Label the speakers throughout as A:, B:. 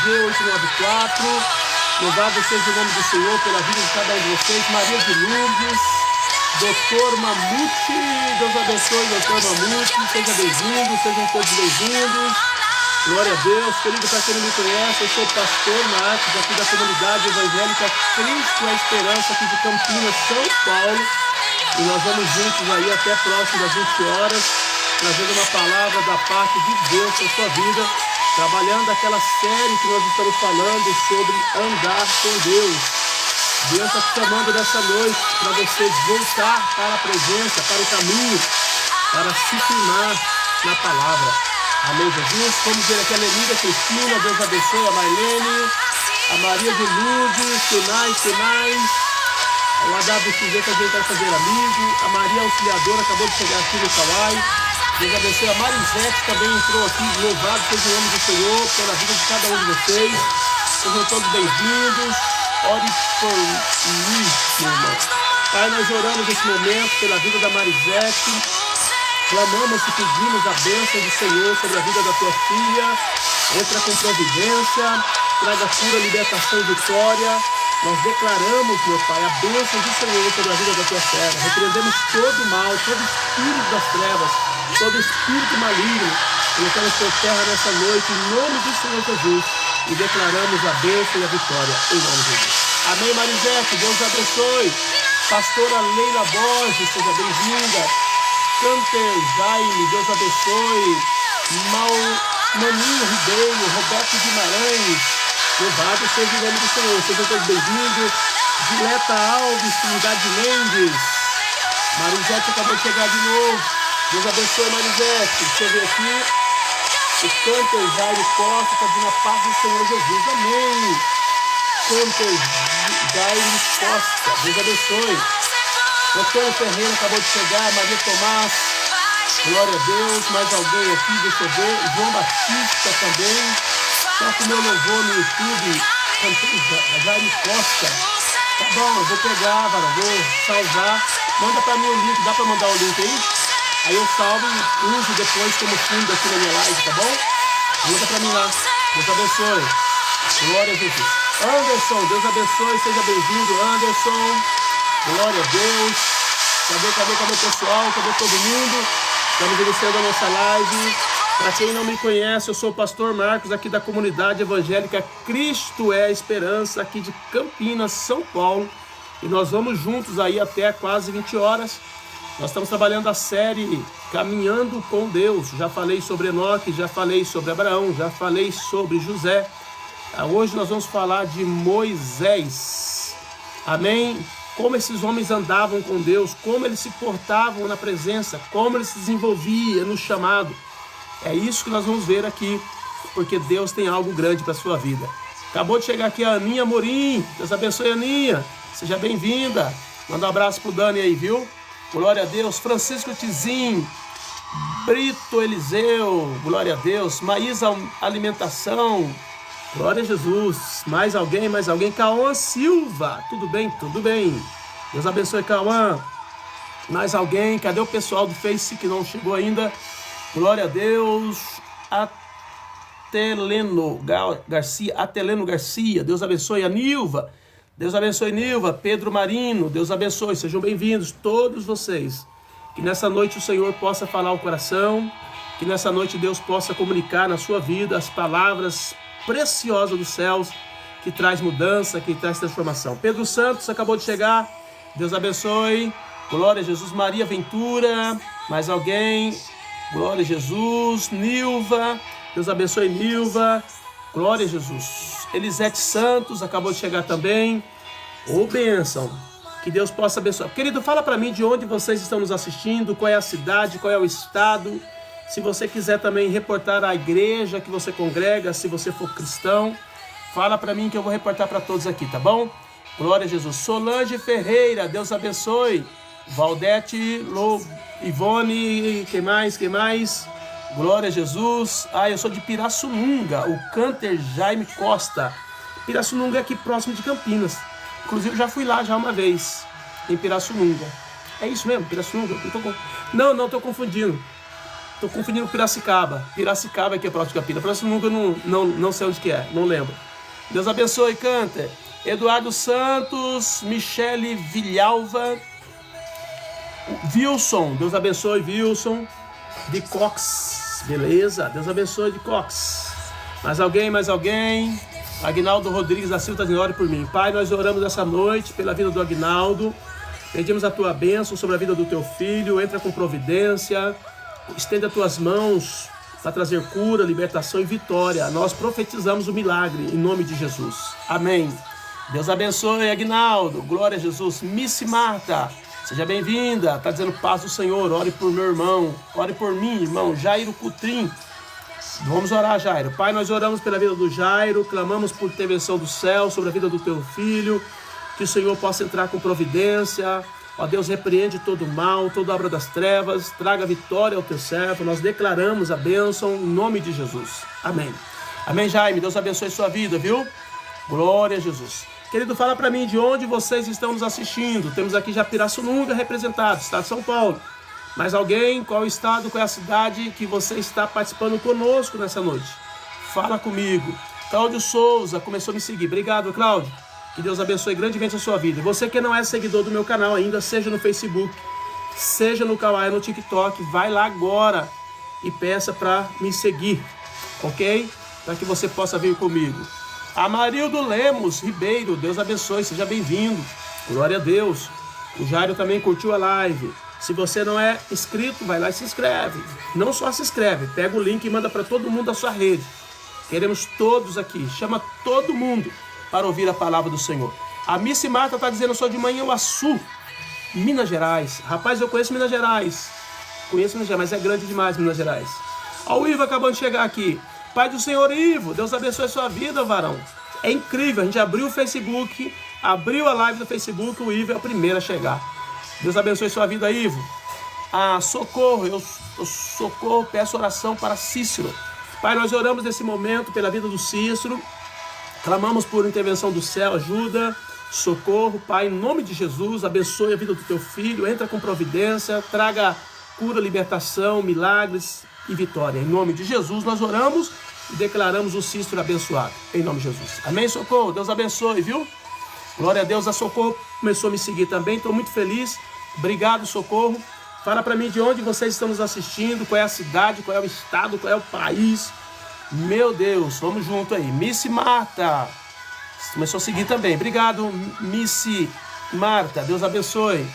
A: G894. Louvado seja o nome do Senhor pela vida de cada um de vocês. Maria de Lourdes, Doutor Mamute, Deus abençoe, Doutor Mamute, seja bem-vindo, sejam todos bem-vindos. Glória a Deus. Querido, para quem não me conhece, eu sou o pastor Marcos, aqui da comunidade evangélica Cristo é a Esperança, aqui de Campinas, São Paulo. E nós vamos juntos aí até próximo das 20 horas, trazendo uma palavra da parte de Deus para a sua vida, trabalhando aquela série que nós estamos falando sobre andar com Deus. Deus está te chamando nessa noite para você voltar para a presença, para o caminho, para se firmar na palavra. Amém, Jesus? Vamos ver aqui a Lenida Cristina, Deus abençoe, a Marlene, a Maria de Lourdes, que mais? O AWCZ também vai fazer amigo, a Maria Auxiliadora acabou de chegar aqui no Kauai. Deus abençoe, a Marisete também entrou aqui, louvado seja o nome do Senhor, pela vida de cada um de vocês. Sejam todos bem-vindos. Ore por mim, meu irmão. Pai, nós oramos nesse momento pela vida da Marisete. Clamamos e pedimos a bênção do Senhor sobre a vida da tua filha. Entra com providência, traga cura, libertação e vitória. Nós declaramos, meu Pai, a bênção do Senhor sobre a vida da tua serva. Repreendemos todo mal, todo espírito das trevas, todo espírito maligno. Colocamos por terra nessa noite, em nome do Senhor Jesus. E declaramos a bênção e a vitória, em nome de Jesus. Amém, Marisete, Deus abençoe. Pastora Leila Borges, seja bem-vinda. Canter Jaime, Deus abençoe. Maninho Ribeiro, Roberto Guimarães, louvado seja o nome do Senhor. Sejam todos bem-vindos. Dileta Alves, Trinidade Mendes. Marisete acabou de chegar de novo. Deus abençoe, Marisete. Deixa eu ver aqui. O Canter Jaime Costa está dizendo a paz do Senhor Jesus. Amém. Canter Jaime Costa, Deus abençoe. Antônio Ferreira acabou de chegar. Maria Tomás, glória a Deus. Mais alguém aqui, deixa eu ver. João Batista também. Toca o meu louvor no YouTube. Canter Jaime Costa. Tá bom, eu vou pegar, varão, vou salvar. Manda para mim o link, dá para mandar o link aí? Aí eu salvo e uso depois como fundo aqui na minha live, tá bom? Manda pra mim lá. Deus abençoe. Glória a Jesus. Anderson, Deus abençoe. Seja bem-vindo, Anderson. Glória a Deus. Cadê o pessoal? Cadê todo mundo? Estamos iniciando a nossa live. Para quem não me conhece, eu sou o pastor Marcos, aqui da comunidade evangélica Cristo é a Esperança, aqui de Campinas, São Paulo. E nós vamos juntos aí até quase 20 horas. Nós estamos trabalhando a série Caminhando com Deus. Já falei sobre Enoque, já falei sobre Abraão, já falei sobre José. Hoje nós vamos falar de Moisés. Amém? Como esses homens andavam com Deus, como eles se portavam na presença, como eles se desenvolviam no chamado. É isso que nós vamos ver aqui, porque Deus tem algo grande para a sua vida. Acabou de chegar aqui a Aninha Morim. Deus abençoe, Aninha. Seja bem-vinda. Manda um abraço pro Dani aí, viu? Glória a Deus. Francisco Tizim, Brito Eliseu, glória a Deus. Maísa Alimentação, glória a Jesus. Mais alguém? Cauã Silva, tudo bem? Tudo bem. Deus abençoe, Cauã. Mais alguém? Cadê o pessoal do Face que não chegou ainda? Glória a Deus. Ateleno Garcia, Deus abençoe. A Nilva, Deus abençoe, Nilva. Pedro Marino, Deus abençoe. Sejam bem-vindos todos vocês. Que nessa noite o Senhor possa falar o coração. Que nessa noite Deus possa comunicar na sua vida as palavras preciosas dos céus, que traz mudança, que traz transformação. Pedro Santos acabou de chegar. Deus abençoe. Glória a Jesus. Maria Ventura. Mais alguém? Glória a Jesus. Nilva. Deus abençoe, Nilva. Glória a Jesus. Elisete Santos acabou de chegar também. Ô, bênção. Que Deus possa abençoar. Querido, fala para mim de onde vocês estão nos assistindo, qual é a cidade, qual é o estado. Se você quiser também reportar a igreja que você congrega, se você for cristão, fala para mim que eu vou reportar para todos aqui, tá bom? Glória a Jesus. Solange Ferreira, Deus abençoe. Valdete, Ivone, quem mais? Glória a Jesus. Eu sou de Pirassununga, o Canter Jaime Costa. Pirassununga é aqui próximo de Campinas. Inclusive já fui lá já uma vez, em Pirassununga. É isso mesmo, Pirassununga? Não, estou confundindo. Tô confundindo com Piracicaba. Piracicaba aqui é próximo de Campinas. Próximo nunca não sei onde que é, não lembro. Deus abençoe, Canter. Eduardo Santos, Michele Vilhalva, Wilson, Deus abençoe, Wilson, de Cox, beleza, Deus abençoe, de Cox. Mais alguém? Agnaldo Rodrigues da Silva, ore por mim. Pai, nós oramos essa noite pela vida do Agnaldo, pedimos a tua bênção sobre a vida do teu filho, entra com providência, estende as tuas mãos para trazer cura, libertação e vitória. Nós profetizamos o milagre em nome de Jesus, amém. Deus abençoe, Agnaldo, glória a Jesus. Miss Marta, seja bem-vinda, está dizendo paz do Senhor, ore por meu irmão, ore por mim, irmão, Jairo Cutrim. Vamos orar, Jairo. Pai, nós oramos pela vida do Jairo, clamamos por intervenção do céu sobre a vida do teu filho, que o Senhor possa entrar com providência. Ó Deus, repreende todo o mal, toda obra das trevas, traga vitória ao teu servo. Nós declaramos a bênção em nome de Jesus, amém. Amém, Jaime, Deus abençoe sua vida, viu? Glória a Jesus. Querido, fala para mim de onde vocês estão nos assistindo. Temos aqui já Pirassununga representado, estado de São Paulo. Mais alguém? Qual estado, qual é a cidade que você está participando conosco nessa noite? Fala comigo. Cláudio Souza começou a me seguir. Obrigado, Cláudio. Que Deus abençoe grandemente a sua vida. E você que não é seguidor do meu canal ainda, seja no Facebook, seja no Kawaii, no TikTok, vai lá agora e peça para me seguir, ok? Para que você possa vir comigo. Amarildo Lemos Ribeiro, Deus abençoe, seja bem-vindo, glória a Deus. O Jairo também curtiu a live. Se você não é inscrito, vai lá e se inscreve. Não só se inscreve, pega o link e manda para todo mundo da sua rede. Queremos todos aqui, chama todo mundo para ouvir a palavra do Senhor. A Miss Marta está dizendo, sou de Manhuaçu, Minas Gerais. Rapaz, eu conheço Minas Gerais. Conheço Minas Gerais, mas é grande demais Minas Gerais. Ó, o Ivo acabando de chegar aqui. Pai do Senhor Ivo, Deus abençoe a sua vida, varão. É incrível, a gente abriu o Facebook, abriu a live do Facebook, o Ivo é o primeiro a chegar. Deus abençoe sua vida, Ivo. Socorro, eu socorro, peço oração para Cícero. Pai, nós oramos nesse momento pela vida do Cícero, clamamos por intervenção do céu, ajuda, socorro. Pai, em nome de Jesus, abençoe a vida do teu filho, entra com providência, traga cura, libertação, milagres e vitória. Em nome de Jesus nós oramos e declaramos o Cícero abençoado. Em nome de Jesus. Amém, Socorro? Deus abençoe, viu? Glória a Deus. A Socorro começou a me seguir também. Estou muito feliz. Obrigado, Socorro. Fala para mim de onde vocês estão nos assistindo, qual é a cidade, qual é o estado, qual é o país. Meu Deus, vamos junto aí. Miss Marta começou a seguir também. Obrigado, Miss Marta. Deus abençoe.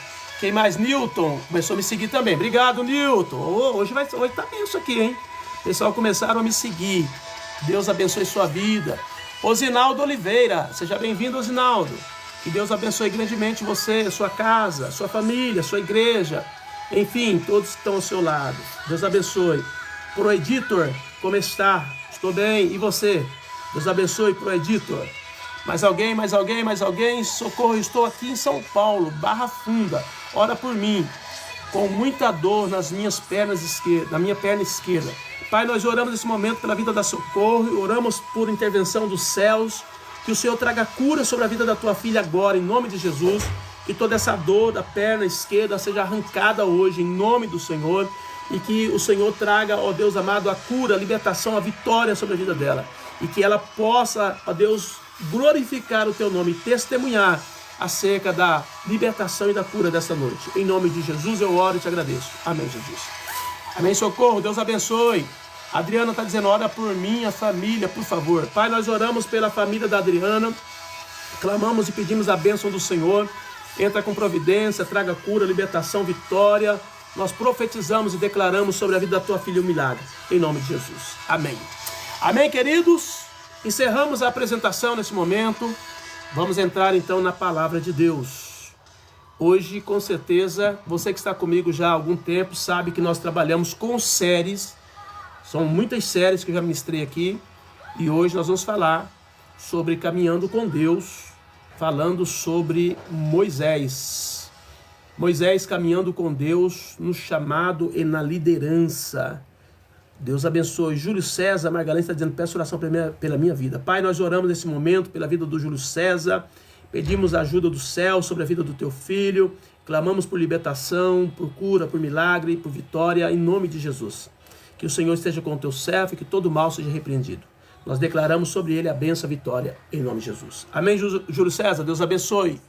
A: Quem mais? Newton começou a me seguir também. Obrigado, Newton. Hoje tá bem isso aqui, hein? O pessoal começaram a me seguir. Deus abençoe sua vida. Osinaldo Oliveira. Seja bem-vindo, Osinaldo. Que Deus abençoe grandemente você, sua casa, sua família, sua igreja. Enfim, todos que estão ao seu lado. Deus abençoe. Pro Editor, como está? Estou bem. E você? Deus abençoe, Pro Editor. Mais alguém? Socorro, estou aqui em São Paulo, Barra Funda. Ora por mim, com muita dor nas minhas pernas esquerdas, na minha perna esquerda. Pai, nós oramos nesse momento pela vida da Socorro, oramos por intervenção dos céus, que o Senhor traga cura sobre a vida da tua filha agora, em nome de Jesus, que toda essa dor da perna esquerda seja arrancada hoje, em nome do Senhor, e que o Senhor traga, ó Deus amado, a cura, a libertação, a vitória sobre a vida dela, e que ela possa, ó Deus, glorificar o teu nome e testemunhar acerca da libertação e da cura dessa noite. Em nome de Jesus eu oro e te agradeço. Amém, Jesus. Amém, Socorro. Deus abençoe. A Adriana está dizendo, ora por minha família, por favor. Pai, nós oramos pela família da Adriana, clamamos e pedimos a bênção do Senhor. Entra com providência, traga cura, libertação, vitória. Nós profetizamos e declaramos sobre a vida da tua filha o milagre. Em nome de Jesus. Amém. Amém, queridos? Encerramos a apresentação nesse momento. Vamos entrar então na palavra de Deus. Hoje, com certeza, você que está comigo já há algum tempo sabe que nós trabalhamos com séries. São muitas séries que eu já ministrei aqui. E hoje nós vamos falar sobre caminhando com Deus, falando sobre Moisés. Moisés caminhando com Deus no chamado e na liderança. Deus abençoe. Júlio César Margalhães está dizendo, peço oração pela minha vida. Pai, nós oramos nesse momento pela vida do Júlio César, pedimos a ajuda do céu sobre a vida do teu filho, clamamos por libertação, por cura, por milagre, por vitória, em nome de Jesus. Que o Senhor esteja com o teu servo e que todo mal seja repreendido. Nós declaramos sobre ele a bênção, a vitória, em nome de Jesus. Amém, Júlio César, Deus abençoe.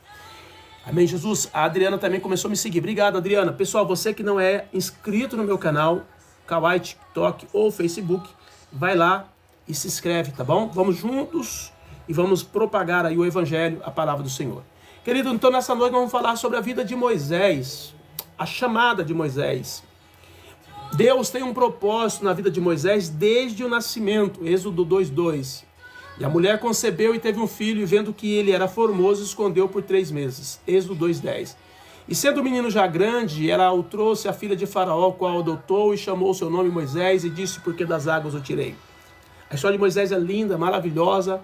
A: Amém, Jesus. A Adriana também começou a me seguir. Obrigado, Adriana. Pessoal, você que não é inscrito no meu canal, Kawai, TikTok ou Facebook, vai lá e se inscreve, tá bom? Vamos juntos e vamos propagar aí o Evangelho, a palavra do Senhor. Querido, então nessa noite nós vamos falar sobre a vida de Moisés, a chamada de Moisés. Deus tem um propósito na vida de Moisés desde o nascimento, Êxodo 2:2. E a mulher concebeu e teve um filho, e vendo que ele era formoso, escondeu por 3 meses, Êxodo 2:10. E sendo o menino já grande, ela o trouxe à filha de Faraó, qual o adotou e chamou seu nome Moisés, e disse, porque das águas o tirei. A história de Moisés é linda, maravilhosa,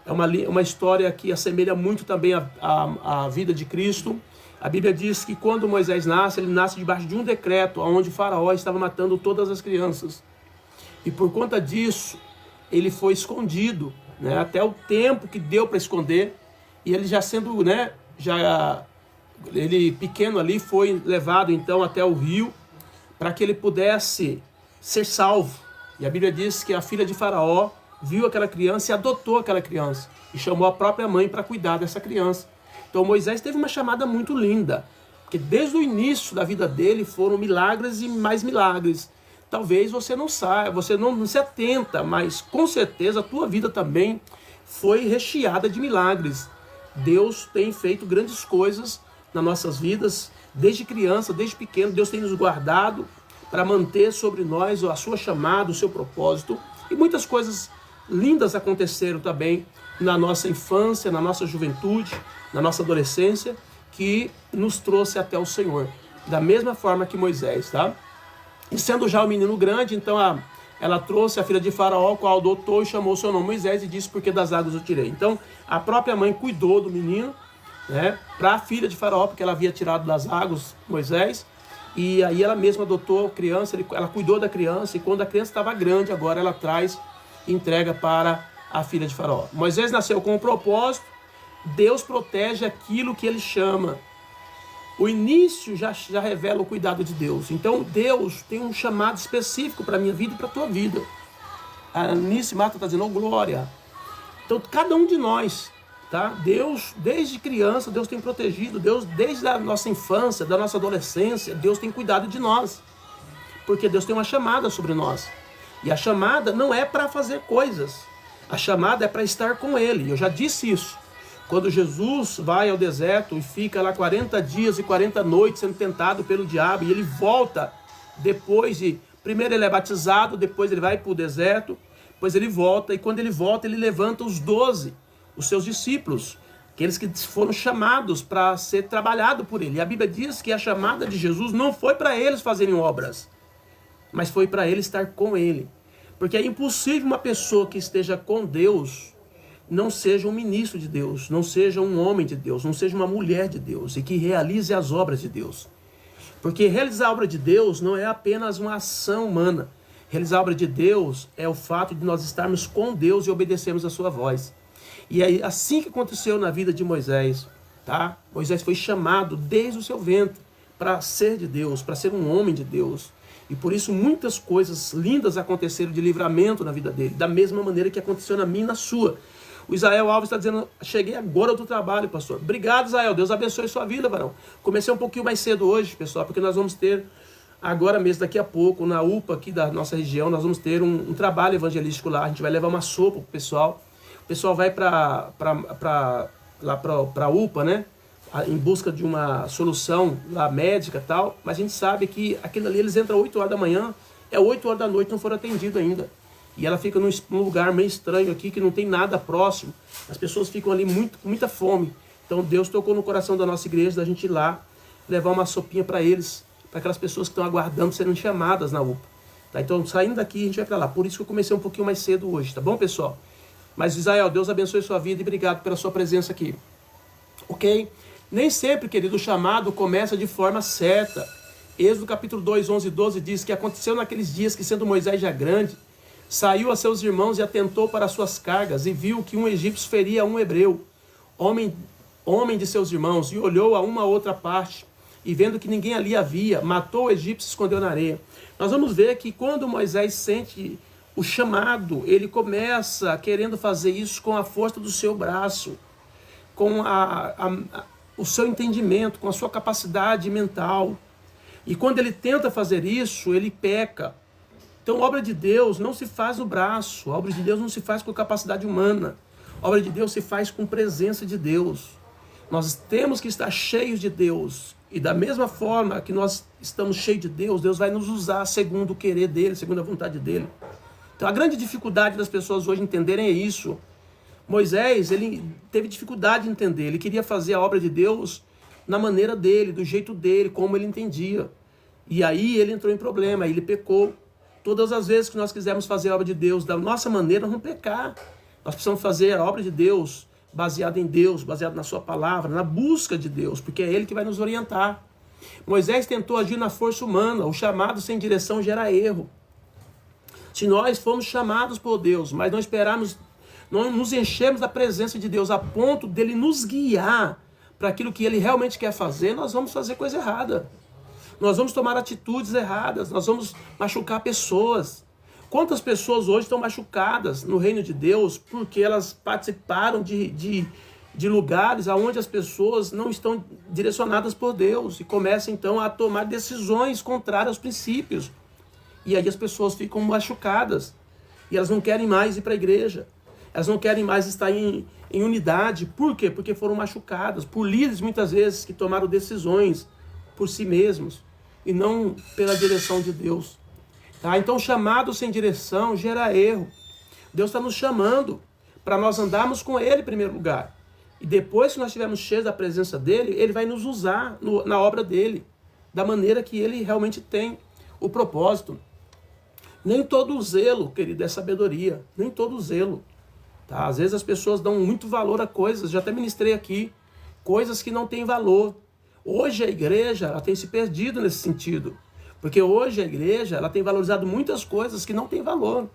A: é uma história que assemelha muito também a vida de Cristo. A Bíblia diz que quando Moisés nasce, ele nasce debaixo de um decreto, onde Faraó estava matando todas as crianças. E por conta disso, ele foi escondido, né, até o tempo que deu para esconder. E ele já sendo, né, ele pequeno ali, foi levado então até o rio, para que ele pudesse ser salvo. E a Bíblia diz que a filha de Faraó viu aquela criança e adotou aquela criança. E chamou a própria mãe para cuidar dessa criança. Então Moisés teve uma chamada muito linda, porque desde o início da vida dele foram milagres e mais milagres. Talvez você não saiba, você não se atenta, mas com certeza a tua vida também foi recheada de milagres. Deus tem feito grandes coisas nas nossas vidas, desde criança, desde pequeno. Deus tem nos guardado para manter sobre nós a sua chamada, o seu propósito. E muitas coisas lindas aconteceram também na nossa infância, na nossa juventude, na nossa adolescência, que nos trouxe até o Senhor, da mesma forma que Moisés, tá? E sendo já um menino grande, então ela trouxe a filha de Faraó, qual adotou e chamou seu nome Moisés, e disse, porque das águas o tirei. Então, a própria mãe cuidou do menino, né, para a filha de Faraó, porque ela havia tirado das águas Moisés, e aí ela mesma adotou a criança, ela cuidou da criança, e quando a criança estava grande, agora ela traz e entrega para a filha de Faraó. Moisés nasceu com um propósito. Deus protege aquilo que ele chama. O início já revela o cuidado de Deus. Então Deus tem um chamado específico para a minha vida e para a tua vida. A Anice Mata está dizendo, oh, glória. Então cada um de nós, tá? Deus, desde criança, Deus tem protegido. Deus, desde a nossa infância, da nossa adolescência, Deus tem cuidado de nós. Porque Deus tem uma chamada sobre nós. E a chamada não é para fazer coisas. A chamada é para estar com Ele. Eu já disse isso. Quando Jesus vai ao deserto e fica lá 40 dias e 40 noites sendo tentado pelo diabo, e ele volta depois de... Primeiro ele é batizado, depois ele vai para o deserto, depois ele volta, e quando ele volta, ele levanta os 12, os seus discípulos, aqueles que foram chamados para ser trabalhado por ele. E a Bíblia diz que a chamada de Jesus não foi para eles fazerem obras, mas foi para ele estar com ele. Porque é impossível uma pessoa que esteja com Deus não seja um ministro de Deus, não seja um homem de Deus, não seja uma mulher de Deus e que realize as obras de Deus. Porque realizar a obra de Deus não é apenas uma ação humana. Realizar a obra de Deus é o fato de nós estarmos com Deus e obedecermos a sua voz. E é assim que aconteceu na vida de Moisés, tá? Moisés foi chamado desde o seu ventre para ser de Deus, para ser um homem de Deus. E por isso muitas coisas lindas aconteceram de livramento na vida dele, da mesma maneira que aconteceu na minha e na sua. O Israel Alves está dizendo, cheguei agora do trabalho, pastor. Obrigado, Israel, Deus abençoe sua vida, varão. Comecei um pouquinho mais cedo hoje, pessoal, porque nós vamos ter, agora mesmo, daqui a pouco, na UPA aqui da nossa região, nós vamos ter um trabalho evangelístico lá. A gente vai levar uma sopa pro pessoal. O pessoal vai lá para a UPA, né? Em busca de uma solução lá médica e tal, mas a gente sabe que aquilo ali, eles entram 8 horas da manhã, é 8 horas da noite, não foram atendidos ainda. E ela fica num lugar meio estranho aqui, que não tem nada próximo. As pessoas ficam ali com muita fome. Então Deus tocou no coração da nossa igreja, da gente ir lá, levar uma sopinha para eles, para aquelas pessoas que estão aguardando serem chamadas na UPA. Tá? Então saindo daqui, a gente vai para lá. Por isso que eu comecei um pouquinho mais cedo hoje, tá bom, pessoal? Mas Israel, Deus abençoe sua vida e obrigado pela sua presença aqui. Ok? Nem sempre, querido, o chamado começa de forma certa. Êxodo capítulo 2, 11 e 12 diz que aconteceu naqueles dias que, sendo Moisés já grande, saiu a seus irmãos e atentou para as suas cargas, e viu que um egípcio feria um hebreu, homem de seus irmãos, e olhou a uma outra parte, e vendo que ninguém ali havia, matou o egípcio e se escondeu na areia. Nós vamos ver que quando Moisés sente o chamado, ele começa querendo fazer isso com a força do seu braço, com o seu entendimento, com a sua capacidade mental. E quando ele tenta fazer isso, ele peca. Então, a obra de Deus não se faz no braço, a obra de Deus não se faz com capacidade humana, a obra de Deus se faz com presença de Deus. Nós temos que estar cheios de Deus, e da mesma forma que nós estamos cheios de Deus, Deus vai nos usar segundo o querer dele, segundo a vontade dele. Então, a grande dificuldade das pessoas hoje entenderem é isso. Moisés, ele teve dificuldade de entender, ele queria fazer a obra de Deus na maneira dele, do jeito dele, como ele entendia. E aí ele entrou em problema, aí ele pecou. Todas as vezes que nós quisermos fazer a obra de Deus da nossa maneira, nós vamos pecar. Nós precisamos fazer a obra de Deus baseada em Deus, baseada na sua palavra, na busca de Deus, porque é ele que vai nos orientar. Moisés tentou agir na força humana, o chamado sem direção gera erro. Se nós fomos chamados por Deus, mas não esperarmos, não nos enchermos da presença de Deus a ponto dele nos guiar para aquilo que ele realmente quer fazer, nós vamos fazer coisa errada. Nós vamos tomar atitudes erradas, nós vamos machucar pessoas. Quantas pessoas hoje estão machucadas no reino de Deus porque elas participaram de lugares onde as pessoas não estão direcionadas por Deus e começam então a tomar decisões contrárias aos princípios. E aí as pessoas ficam machucadas e elas não querem mais ir para a igreja. Elas não querem mais estar em unidade. Por quê? Porque foram machucadas por líderes muitas vezes que tomaram decisões por si mesmos e não pela direção de Deus. Tá? Então, chamado sem direção gera erro. Deus está nos chamando para nós andarmos com Ele em primeiro lugar. E depois que nós estivermos cheios da presença dEle, Ele vai nos usar na obra dEle, da maneira que Ele realmente tem o propósito. Nem todo zelo, querido, é sabedoria. Nem todo zelo. Tá? Às vezes as pessoas dão muito valor a coisas, já até ministrei aqui, coisas que não têm valor. Hoje a igreja ela tem se perdido nesse sentido. Porque hoje a igreja ela tem valorizado muitas coisas que não têm valor.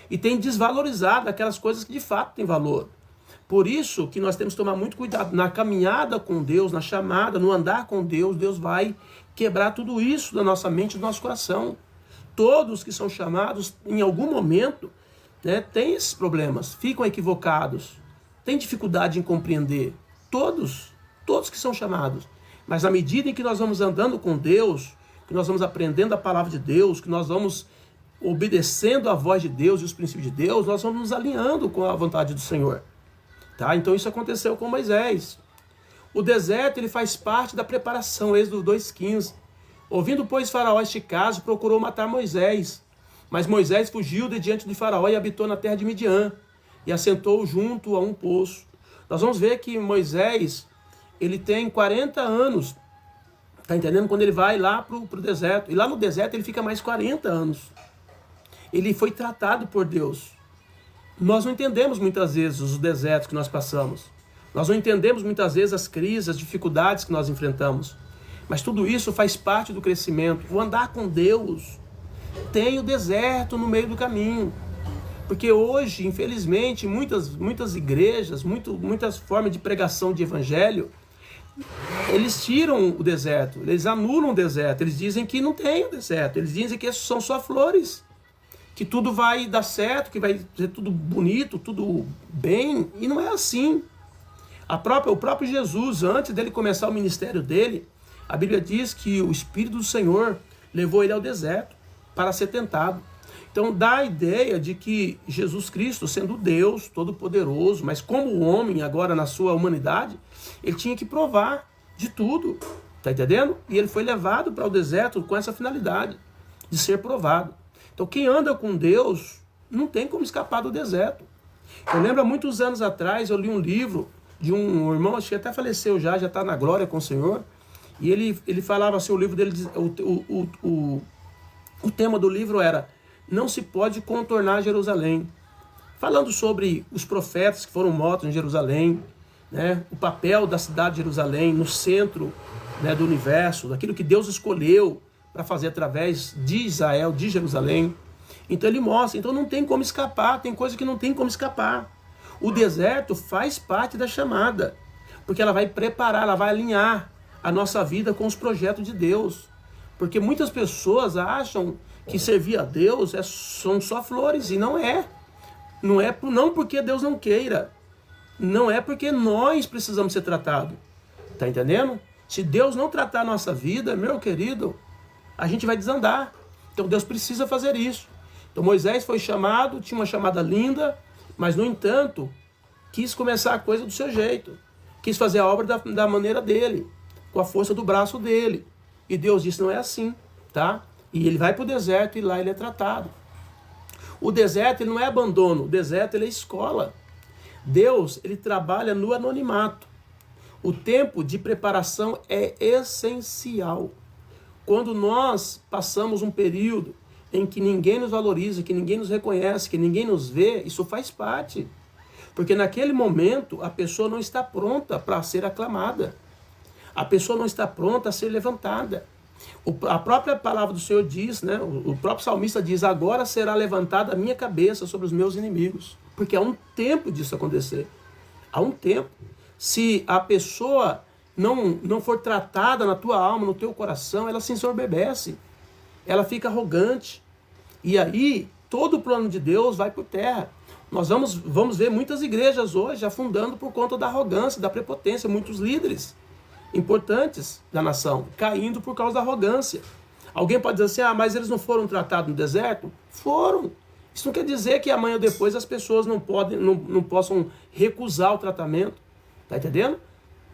A: E tem desvalorizado aquelas coisas que de fato têm valor. Por isso que nós temos que tomar muito cuidado. Na caminhada com Deus, na chamada, no andar com Deus, Deus vai quebrar tudo isso da nossa mente e do nosso coração. Todos que são chamados, em algum momento, têm esses problemas, ficam equivocados, têm dificuldade em compreender. Todos que são chamados. Mas à medida em que nós vamos andando com Deus, que nós vamos aprendendo a palavra de Deus, que nós vamos obedecendo a voz de Deus e os princípios de Deus, nós vamos nos alinhando com a vontade do Senhor. Tá? Então isso aconteceu com Moisés. O deserto ele faz parte da preparação, Êxodo 2,15. Ouvindo, pois, Faraó este caso, procurou matar Moisés. Mas Moisés fugiu de diante de Faraó e habitou na terra de Midian, e assentou junto a um poço. Nós vamos ver que Moisés, ele tem 40 anos, tá entendendo? Quando ele vai lá para o deserto. E lá no deserto ele fica mais 40 anos. Ele foi tratado por Deus. Nós não entendemos muitas vezes os desertos que nós passamos. Nós não entendemos muitas vezes as crises, as dificuldades que nós enfrentamos. Mas tudo isso faz parte do crescimento. O andar com Deus tem o deserto no meio do caminho. Porque hoje, infelizmente, muitas igrejas, muitas formas de pregação de evangelho, eles tiram o deserto, eles anulam o deserto, eles dizem que não tem o deserto, eles dizem que são só flores, que tudo vai dar certo, que vai ser tudo bonito, tudo bem, e não é assim. O próprio Jesus, antes dele começar o ministério dele, a Bíblia diz que o Espírito do Senhor levou ele ao deserto para ser tentado. Então dá a ideia de que Jesus Cristo, sendo Deus Todo-Poderoso, mas como homem agora na sua humanidade, ele tinha que provar de tudo, tá entendendo? E ele foi levado para o deserto com essa finalidade, de ser provado. Então quem anda com Deus não tem como escapar do deserto. Eu lembro há muitos anos atrás, eu li um livro de um irmão, acho que até faleceu já está na glória com o Senhor, e ele falava assim, o livro dele, o tema do livro era Não se pode contornar Jerusalém. Falando sobre os profetas que foram mortos em Jerusalém, o papel da cidade de Jerusalém no centro do universo, daquilo que Deus escolheu para fazer através de Israel, de Jerusalém. Então ele mostra, então não tem como escapar, tem coisa que não tem como escapar. O deserto faz parte da chamada, porque ela vai preparar, ela vai alinhar a nossa vida com os projetos de Deus. Porque muitas pessoas acham que servir a Deus são só flores, e não é. Não porque Deus não queira. Não é porque nós precisamos ser tratados. Tá entendendo? Se Deus não tratar a nossa vida, meu querido, a gente vai desandar. Então Deus precisa fazer isso. Então Moisés foi chamado, tinha uma chamada linda, mas no entanto, quis começar a coisa do seu jeito. Quis fazer a obra da maneira dele, com a força do braço dele. E Deus disse, não é assim, tá? E ele vai para o deserto e lá ele é tratado. O deserto ele não é abandono, o deserto ele é escola. Deus ele trabalha no anonimato. O tempo de preparação é essencial. Quando nós passamos um período em que ninguém nos valoriza, que ninguém nos reconhece, que ninguém nos vê, isso faz parte. Porque naquele momento a pessoa não está pronta para ser aclamada. A pessoa não está pronta a ser levantada. A própria palavra do Senhor diz, né? O próprio salmista diz, agora será levantada a minha cabeça sobre os meus inimigos. Porque há um tempo disso acontecer. Há um tempo. Se a pessoa não for tratada na tua alma, no teu coração, ela se ensoberbece. Ela fica arrogante. E aí, todo o plano de Deus vai por terra. Nós vamos ver muitas igrejas hoje afundando por conta da arrogância, da prepotência. Muitos líderes importantes da nação caindo por causa da arrogância. Alguém pode dizer assim, mas eles não foram tratados no deserto? Foram. Isso não quer dizer que amanhã ou depois as pessoas não possam recusar o tratamento. Tá entendendo?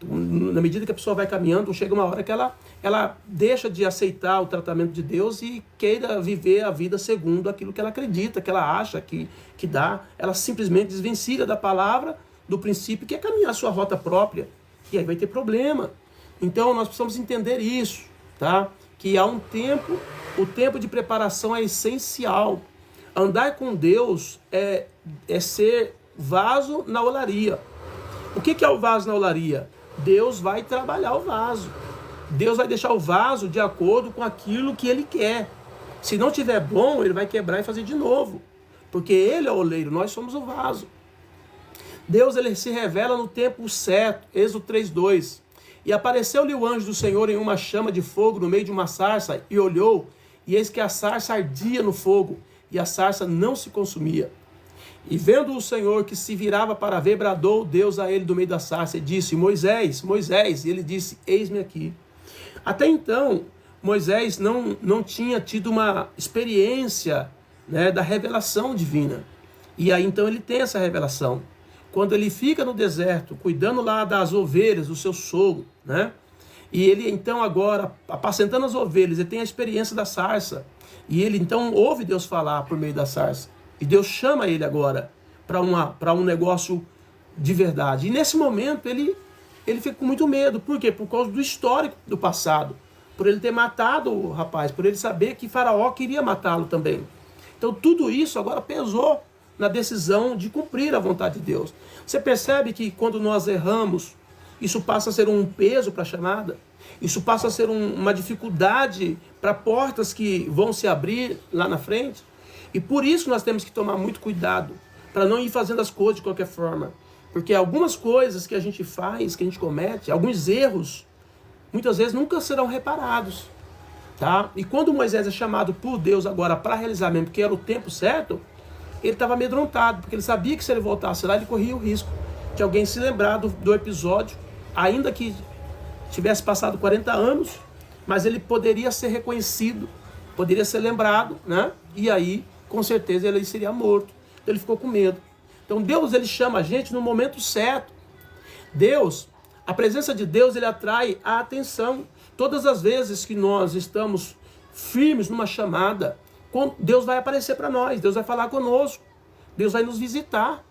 A: Na medida que a pessoa vai caminhando, chega uma hora que ela deixa de aceitar o tratamento de Deus e queira viver a vida segundo aquilo que ela acredita, que ela acha que dá. Ela simplesmente desvencilha da palavra, do princípio, que é caminhar a sua rota própria. E aí vai ter problema. Então nós precisamos entender isso, tá? Que há um tempo, o tempo de preparação é essencial. Andar com Deus é ser vaso na olaria. O que é o vaso na olaria? Deus vai trabalhar o vaso. Deus vai deixar o vaso de acordo com aquilo que Ele quer. Se não tiver bom, Ele vai quebrar e fazer de novo. Porque Ele é o oleiro, nós somos o vaso. Deus ele se revela no tempo certo. Êxodo 3:2. E apareceu-lhe o anjo do Senhor em uma chama de fogo no meio de uma sarça, e olhou, e eis que a sarça ardia no fogo, e a sarça não se consumia. E vendo o Senhor que se virava para ver, bradou Deus a ele do meio da sarça e disse, Moisés, Moisés, e ele disse, eis-me aqui. Até então, Moisés não tinha tido uma experiência, né, da revelação divina. E aí então ele tem essa revelação. Quando ele fica no deserto, cuidando lá das ovelhas do seu sogro, né? E ele então agora, apacentando as ovelhas, ele tem a experiência da sarça. E ele então ouve Deus falar por meio da sarça. E Deus chama ele agora para um negócio de verdade. E nesse momento ele fica com muito medo. Por quê? Por causa do histórico do passado. Por ele ter matado o rapaz, por ele saber que Faraó queria matá-lo também. Então tudo isso agora pesou na decisão de cumprir a vontade de Deus. Você percebe que quando nós erramos, isso passa a ser um peso para a chamada? Isso passa a ser uma dificuldade para portas que vão se abrir lá na frente? E por isso nós temos que tomar muito cuidado, para não ir fazendo as coisas de qualquer forma. Porque algumas coisas que a gente faz, que a gente comete, alguns erros, muitas vezes nunca serão reparados. Tá? E quando Moisés é chamado por Deus agora para realizar mesmo, porque era o tempo certo, ele estava amedrontado, porque ele sabia que se ele voltasse lá, ele corria o risco de alguém se lembrar do episódio, ainda que tivesse passado 40 anos, mas ele poderia ser reconhecido, poderia ser lembrado, né? E aí, com certeza, ele seria morto. Então ele ficou com medo. Então Deus, ele chama a gente no momento certo. Deus, a presença de Deus, ele atrai a atenção. Todas as vezes que nós estamos firmes numa chamada, Deus vai aparecer para nós, Deus vai falar conosco, Deus vai nos visitar,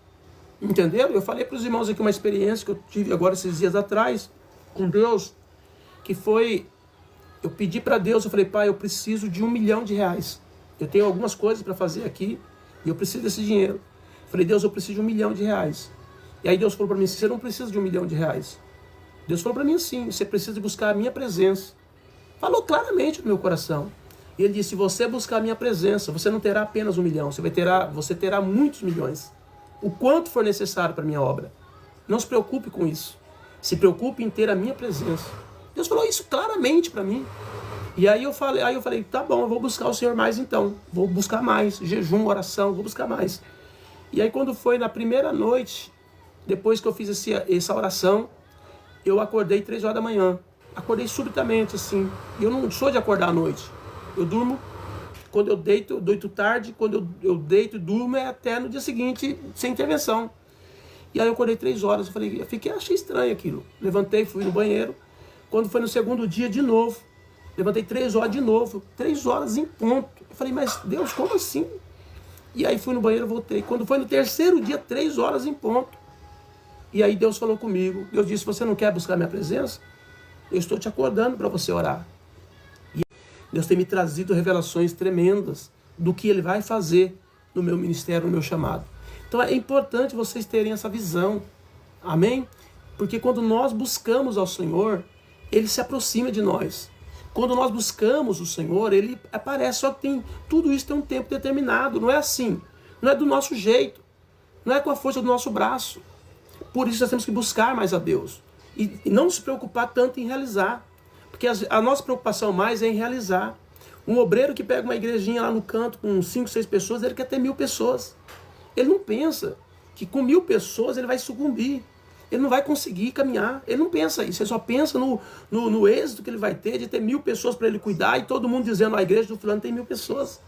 A: entendeu? Eu falei para os irmãos aqui uma experiência que eu tive agora esses dias atrás com Deus, que foi, eu pedi para Deus, eu falei, pai, eu preciso de R$1 milhão, eu tenho algumas coisas para fazer aqui e eu preciso desse dinheiro. Eu falei, Deus, eu preciso de R$1 milhão. E aí Deus falou para mim, você não precisa de R$1 milhão. Deus falou para mim assim, você precisa buscar a minha presença. Falou claramente no meu coração. E ele disse, se você buscar a minha presença, você não terá apenas 1 milhão, você terá muitos milhões. O quanto for necessário para a minha obra. Não se preocupe com isso. Se preocupe em ter a minha presença. Deus falou isso claramente para mim. E aí eu falei, tá bom, eu vou buscar o Senhor mais então. Vou buscar mais, jejum, oração, vou buscar mais. E aí quando foi na primeira noite, depois que eu fiz essa oração, eu acordei 3 horas da manhã. Acordei subitamente, assim. Eu não sou de acordar à noite. Eu durmo, quando eu deito tarde. Quando eu deito e durmo é até no dia seguinte, sem intervenção. E aí eu acordei 3 horas. Achei estranho aquilo. Levantei, fui no banheiro. Quando foi no segundo dia, de novo. Levantei 3 horas de novo. 3 horas em ponto. Eu falei, mas Deus, como assim? E aí fui no banheiro, voltei. Quando foi no terceiro dia, 3 horas em ponto. E aí Deus falou comigo. Deus disse, você não quer buscar minha presença? Eu estou te acordando para você orar. E Deus tem me trazido revelações tremendas do que Ele vai fazer no meu ministério, no meu chamado. Então é importante vocês terem essa visão. Amém? Porque quando nós buscamos ao Senhor, Ele se aproxima de nós. Quando nós buscamos o Senhor, Ele aparece. Só que tudo isso tem um tempo determinado. Não é assim. Não é do nosso jeito. Não é com a força do nosso braço. Por isso nós temos que buscar mais a Deus. E não se preocupar tanto em realizar. Porque a nossa preocupação mais é em realizar. Um obreiro que pega uma igrejinha lá no canto com 5, 6 pessoas, ele quer ter 1000 pessoas. Ele não pensa que com 1000 pessoas ele vai sucumbir. Ele não vai conseguir caminhar. Ele não pensa isso. Ele só pensa no êxito que ele vai ter de ter 1000 pessoas para ele cuidar e todo mundo dizendo, a igreja do fulano tem 1000 pessoas.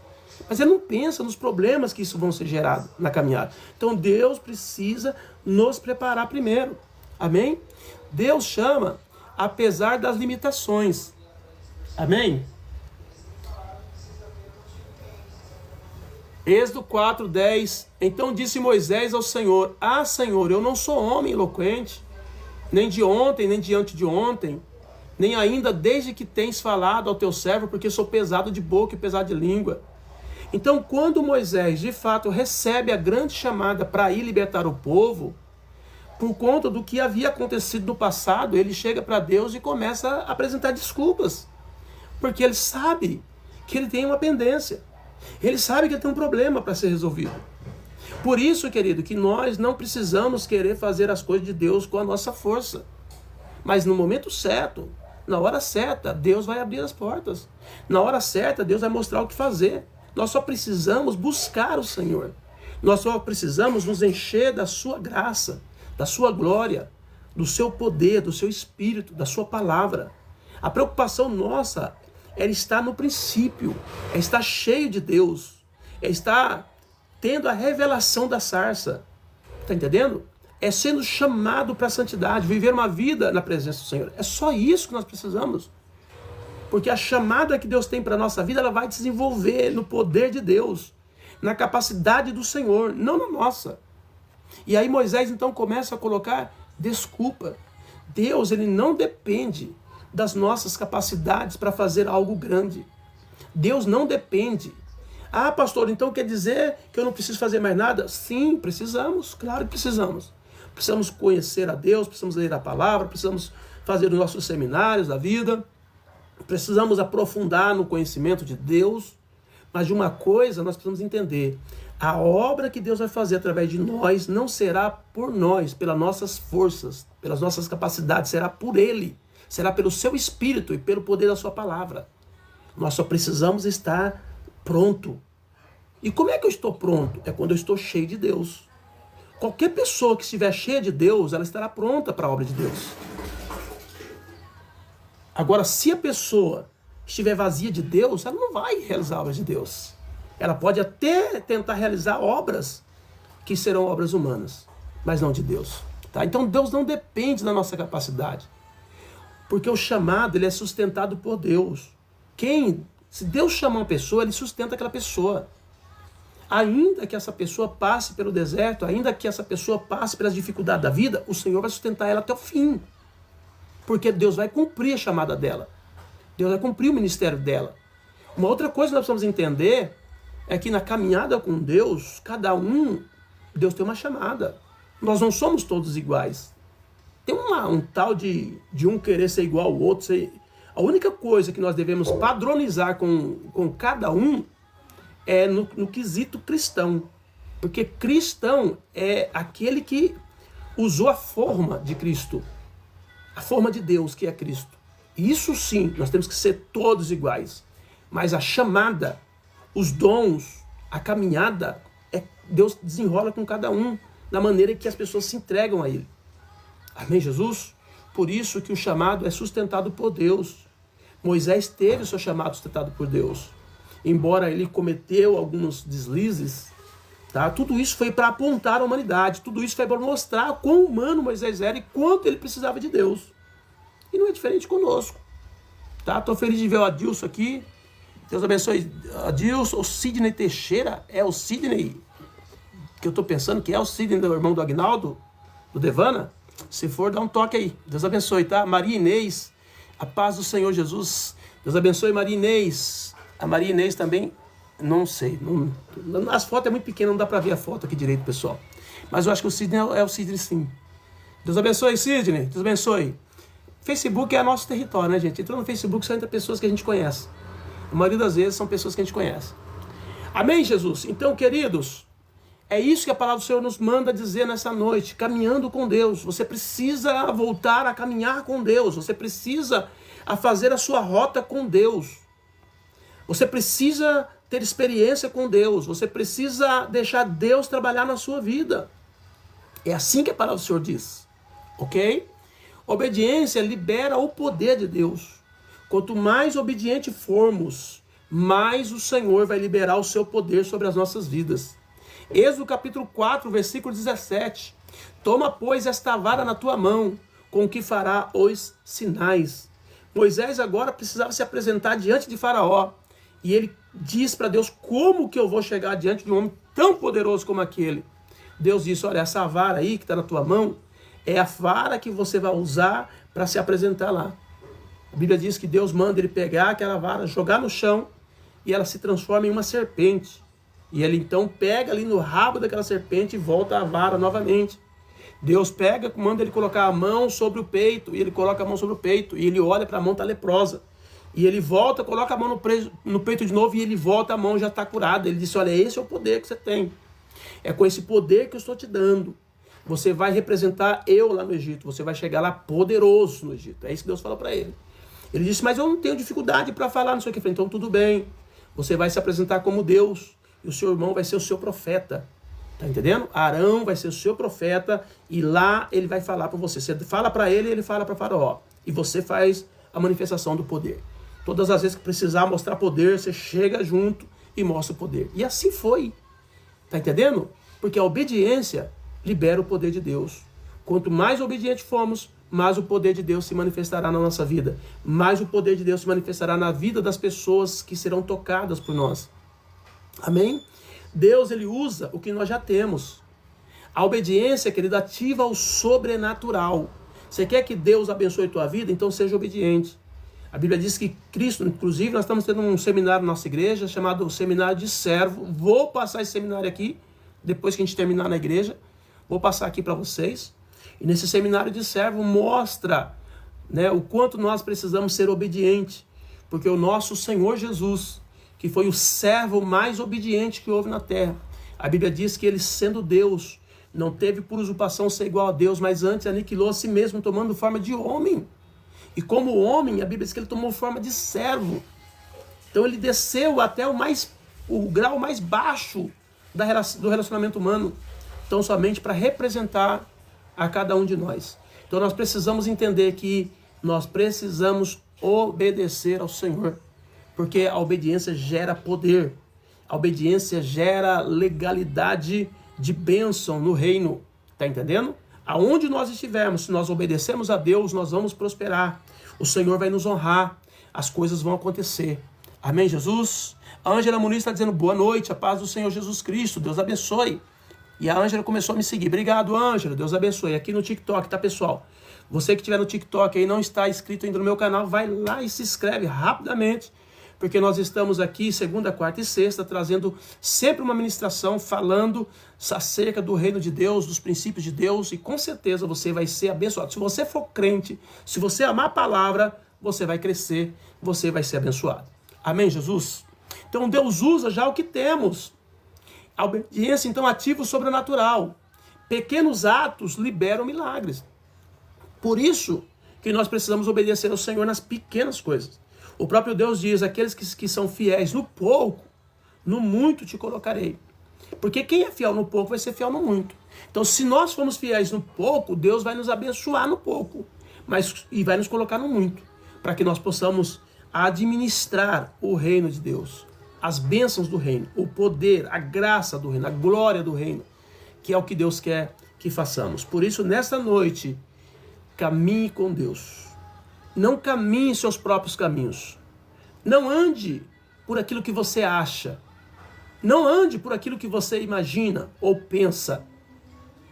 A: Mas ele não pensa nos problemas que isso vão ser gerados na caminhada. Então Deus precisa nos preparar primeiro. Amém? Deus chama apesar das limitações. Amém? Êxodo 4:10. Então disse Moisés ao Senhor, Senhor, eu não sou homem eloquente, nem de ontem, nem diante de ontem, nem ainda desde que tens falado ao teu servo, porque sou pesado de boca e pesado de língua. Então, quando Moisés, de fato, recebe a grande chamada para ir libertar o povo, por conta do que havia acontecido no passado, ele chega para Deus e começa a apresentar desculpas. Porque ele sabe que ele tem uma pendência. Ele sabe que ele tem um problema para ser resolvido. Por isso, querido, que nós não precisamos querer fazer as coisas de Deus com a nossa força. Mas no momento certo, na hora certa, Deus vai abrir as portas. Na hora certa, Deus vai mostrar o que fazer. Nós só precisamos buscar o Senhor. Nós só precisamos nos encher da sua graça, da sua glória, do seu poder, do seu espírito, da sua palavra. A preocupação nossa é estar no princípio, é estar cheio de Deus, é estar tendo a revelação da sarça. Está entendendo? É sendo chamado para a santidade, viver uma vida na presença do Senhor. É só isso que nós precisamos. Porque a chamada que Deus tem para a nossa vida, ela vai desenvolver no poder de Deus, na capacidade do Senhor, não na nossa. E aí Moisés então começa a colocar desculpa. Deus, ele não depende das nossas capacidades para fazer algo grande. Deus não depende. Pastor, então quer dizer que eu não preciso fazer mais nada? Sim, precisamos, claro que precisamos. Precisamos conhecer a Deus, precisamos ler a palavra, precisamos fazer os nossos seminários da vida, precisamos aprofundar no conhecimento de Deus, mas de uma coisa nós precisamos entender: a obra que Deus vai fazer através de nós não será por nós, pelas nossas forças, pelas nossas capacidades, será por Ele, será pelo seu Espírito e pelo poder da sua palavra. Nós só precisamos estar pronto. E como é que eu estou pronto? É quando eu estou cheio de Deus. Qualquer pessoa que estiver cheia de Deus, ela estará pronta para a obra de Deus. Agora, se a pessoa estiver vazia de Deus, ela não vai realizar a obra de Deus. Ela pode até tentar realizar obras que serão obras humanas, mas não de Deus. Tá? Então Deus não depende da nossa capacidade. Porque o chamado, ele é sustentado por Deus. Se Deus chama uma pessoa, Ele sustenta aquela pessoa. Ainda que essa pessoa passe pelo deserto, ainda que essa pessoa passe pelas dificuldades da vida, o Senhor vai sustentar ela até o fim. Porque Deus vai cumprir a chamada dela. Deus vai cumprir o ministério dela. Uma outra coisa que nós precisamos entender é que na caminhada com Deus, cada um, Deus tem uma chamada. Nós não somos todos iguais. Tem um tal de um querer ser igual ao outro. A única coisa que nós devemos padronizar com cada um é no quesito cristão. Porque cristão é aquele que usou a forma de Cristo. A forma de Deus, que é Cristo. Isso sim, nós temos que ser todos iguais. Mas a chamada, os dons, a caminhada, Deus desenrola com cada um da maneira que as pessoas se entregam a Ele. Amém, Jesus? Por isso que o chamado é sustentado por Deus. Moisés teve o seu chamado sustentado por Deus. Embora ele cometeu alguns deslizes, tá? Tudo isso foi para apontar a humanidade. Tudo isso foi para mostrar quão humano Moisés era e quanto ele precisava de Deus. E não é diferente conosco. Tá? Estou feliz de ver o Adilson aqui. Deus abençoe. Adilson, o Sidney Teixeira. É o Sidney que eu estou pensando que é o Sidney, do irmão do Agnaldo, do Devana. Se for, dá um toque aí. Deus abençoe, tá? Maria Inês, a paz do Senhor Jesus. Deus abençoe, Maria Inês. A Maria Inês também, não sei. As fotos é muito pequenas, não dá para ver a foto aqui direito, pessoal. Mas eu acho que o Sidney é o Sidney, sim. Deus abençoe, Sidney. Deus abençoe. Facebook é nosso território, né, gente? Entrou no Facebook só entre pessoas que a gente conhece. A maioria das vezes são pessoas que a gente conhece. Amém, Jesus? Então, queridos, é isso que a palavra do Senhor nos manda dizer nessa noite. Caminhando com Deus. Você precisa voltar a caminhar com Deus. Você precisa fazer a sua rota com Deus. Você precisa ter experiência com Deus. Você precisa deixar Deus trabalhar na sua vida. É assim que a palavra do Senhor diz. Ok? Obediência libera o poder de Deus. Quanto mais obediente formos, mais o Senhor vai liberar o seu poder sobre as nossas vidas. Êxodo capítulo 4, versículo 17. Toma, pois, esta vara na tua mão, com que fará os sinais. Moisés agora precisava se apresentar diante de Faraó. E ele diz para Deus, como que eu vou chegar diante de um homem tão poderoso como aquele? Deus disse, olha, essa vara aí que está na tua mão, é a vara que você vai usar para se apresentar lá. A Bíblia diz que Deus manda ele pegar aquela vara, jogar no chão, e ela se transforma em uma serpente. E ele então pega ali no rabo daquela serpente e volta a vara novamente. Deus pega, manda ele colocar a mão sobre o peito, e ele coloca a mão sobre o peito, e ele olha para a mão, está leprosa. E ele volta, coloca a mão no peito de novo, e ele volta, a mão já está curada. Ele disse, olha, esse é o poder que você tem. É com esse poder que eu estou te dando. Você vai representar eu lá no Egito. Você vai chegar lá poderoso no Egito. É isso que Deus falou para ele. Ele disse, mas eu não tenho dificuldade para falar nisso aqui. Eu falei, então tudo bem. Você vai se apresentar como Deus. E o seu irmão vai ser o seu profeta. Tá entendendo? Arão vai ser o seu profeta. E lá ele vai falar para você. Você fala para ele e ele fala para Faraó. E você faz a manifestação do poder. Todas as vezes que precisar mostrar poder, você chega junto e mostra o poder. E assim foi. Tá entendendo? Porque a obediência libera o poder de Deus. Quanto mais obediente formos, mais o poder de Deus se manifestará na nossa vida. Mais o poder de Deus se manifestará na vida das pessoas que serão tocadas por nós. Amém? Deus, ele usa o que nós já temos. A obediência, querido, ativa o sobrenatural. Você quer que Deus abençoe a tua vida? Então seja obediente. A Bíblia diz que Cristo, inclusive, nós estamos tendo um seminário na nossa igreja, chamado Seminário de Servo. Vou passar esse seminário aqui, depois que a gente terminar na igreja. Vou passar aqui para vocês. E nesse seminário de servo mostra, né, o quanto nós precisamos ser obedientes. Porque o nosso Senhor Jesus, que foi o servo mais obediente que houve na terra, a Bíblia diz que ele, sendo Deus, não teve por usurpação ser igual a Deus, mas antes aniquilou a si mesmo, tomando forma de homem. E como homem, a Bíblia diz que ele tomou forma de servo. Então ele desceu até o grau mais baixo do relacionamento humano. Então somente para representar a cada um de nós. Então nós precisamos entender que nós precisamos obedecer ao Senhor. Porque a obediência gera poder. A obediência gera legalidade de bênção no reino. Está entendendo? Aonde nós estivermos, se nós obedecemos a Deus, nós vamos prosperar. O Senhor vai nos honrar. As coisas vão acontecer. Amém, Jesus? A Ângela Muniz está dizendo boa noite, a paz do Senhor Jesus Cristo. Deus abençoe. E a Ângela começou a me seguir. Obrigado, Ângela. Deus abençoe. Aqui no TikTok, tá, pessoal? Você que estiver no TikTok e não está inscrito ainda no meu canal, vai lá e se inscreve rapidamente. Porque nós estamos aqui, segunda, quarta e sexta, trazendo sempre uma ministração, falando acerca do reino de Deus, dos princípios de Deus, e com certeza você vai ser abençoado. Se você for crente, se você amar a palavra, você vai crescer, você vai ser abençoado. Amém, Jesus? Então Deus usa já o que temos. A obediência, então, ativa o sobrenatural. Pequenos atos liberam milagres. Por isso que nós precisamos obedecer ao Senhor nas pequenas coisas. O próprio Deus diz, aqueles que são fiéis no pouco, no muito te colocarei. Porque quem é fiel no pouco vai ser fiel no muito. Então, se nós formos fiéis no pouco, Deus vai nos abençoar no pouco, e vai nos colocar no muito, para que nós possamos administrar o reino de Deus, as bênçãos do reino, o poder, a graça do reino, a glória do reino, que é o que Deus quer que façamos. Por isso, nesta noite, caminhe com Deus. Não caminhe seus próprios caminhos. Não ande por aquilo que você acha. Não ande por aquilo que você imagina ou pensa.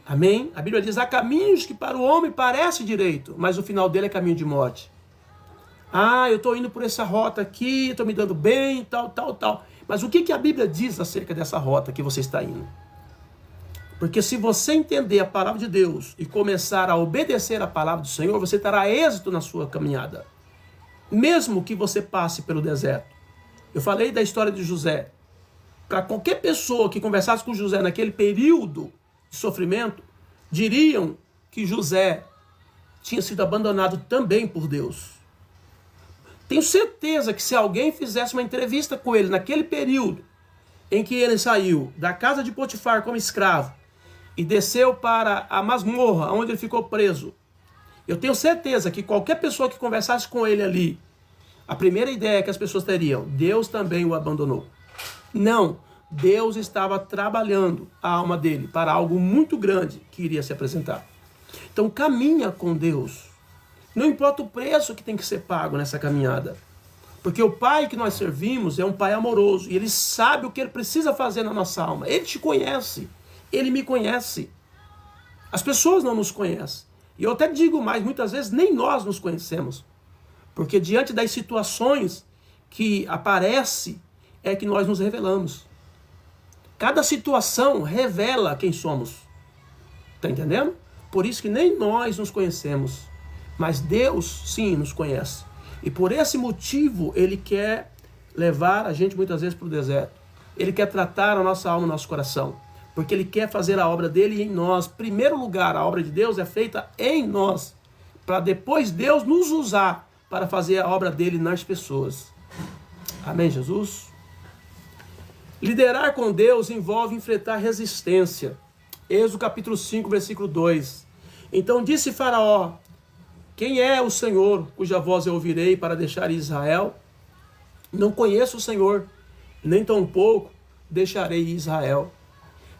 A: Amém? A Bíblia diz, há caminhos que para o homem parece direito, mas o final dele é caminho de morte. Eu estou indo por essa rota aqui, estou me dando bem, tal. Mas o que a Bíblia diz acerca dessa rota que você está indo? Porque se você entender a palavra de Deus e começar a obedecer a palavra do Senhor, você terá êxito na sua caminhada. Mesmo que você passe pelo deserto. Eu falei da história de José. Para qualquer pessoa que conversasse com José naquele período de sofrimento, diriam que José tinha sido abandonado também por Deus. Tenho certeza que se alguém fizesse uma entrevista com ele naquele período em que ele saiu da casa de Potifar como escravo e desceu para a masmorra, onde ele ficou preso, eu tenho certeza que qualquer pessoa que conversasse com ele ali, a primeira ideia que as pessoas teriam, Deus também o abandonou. Não, Deus estava trabalhando a alma dele para algo muito grande que iria se apresentar. Então caminha com Deus. Não importa o preço que tem que ser pago nessa caminhada. Porque o Pai que nós servimos é um Pai amoroso. E Ele sabe o que Ele precisa fazer na nossa alma. Ele te conhece. Ele me conhece. As pessoas não nos conhecem. E eu até digo mais, muitas vezes nem nós nos conhecemos. Porque diante das situações que aparecem, é que nós nos revelamos. Cada situação revela quem somos. Está entendendo? Por isso que nem nós nos conhecemos. Mas Deus, sim, nos conhece. E por esse motivo, Ele quer levar a gente muitas vezes para o deserto. Ele quer tratar a nossa alma, o nosso coração. Porque Ele quer fazer a obra dEle em nós. Em primeiro lugar, a obra de Deus é feita em nós. Para depois Deus nos usar para fazer a obra dEle nas pessoas. Amém, Jesus? Liderar com Deus envolve enfrentar resistência. Êxodo capítulo 5, versículo 2. Então disse Faraó, quem é o Senhor, cuja voz eu ouvirei para deixar Israel? Não conheço o Senhor, nem tampouco deixarei Israel.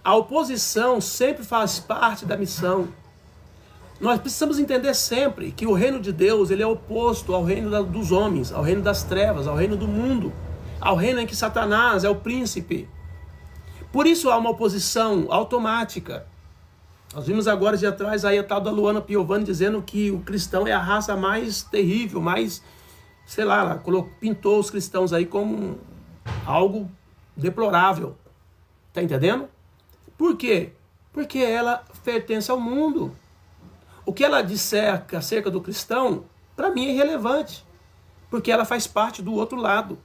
A: A oposição sempre faz parte da missão. Nós precisamos entender sempre que o reino de Deus ele é oposto ao reino dos homens, ao reino das trevas, ao reino do mundo, ao reino em que Satanás é o príncipe. Por isso há uma oposição automática. Nós vimos agora de atrás aí a tal da Luana Piovani dizendo que o cristão é a raça mais terrível, mais, sei lá, ela pintou os cristãos aí como algo deplorável. Tá entendendo? Por quê? Porque ela pertence ao mundo. O que ela disser acerca do cristão, para mim é irrelevante. Porque ela faz parte do outro lado.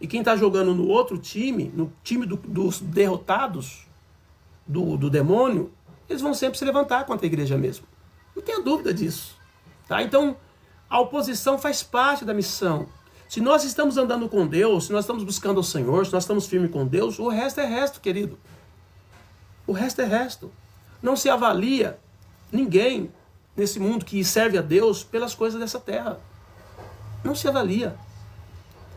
A: E quem está jogando no outro time, no time dos derrotados, do demônio, eles vão sempre se levantar contra a igreja mesmo. Não tenha dúvida disso. Tá? Então, a oposição faz parte da missão. Se nós estamos andando com Deus, se nós estamos buscando o Senhor, se nós estamos firmes com Deus, o resto é resto, querido. O resto é resto. Não se avalia ninguém nesse mundo que serve a Deus pelas coisas dessa terra. Não se avalia.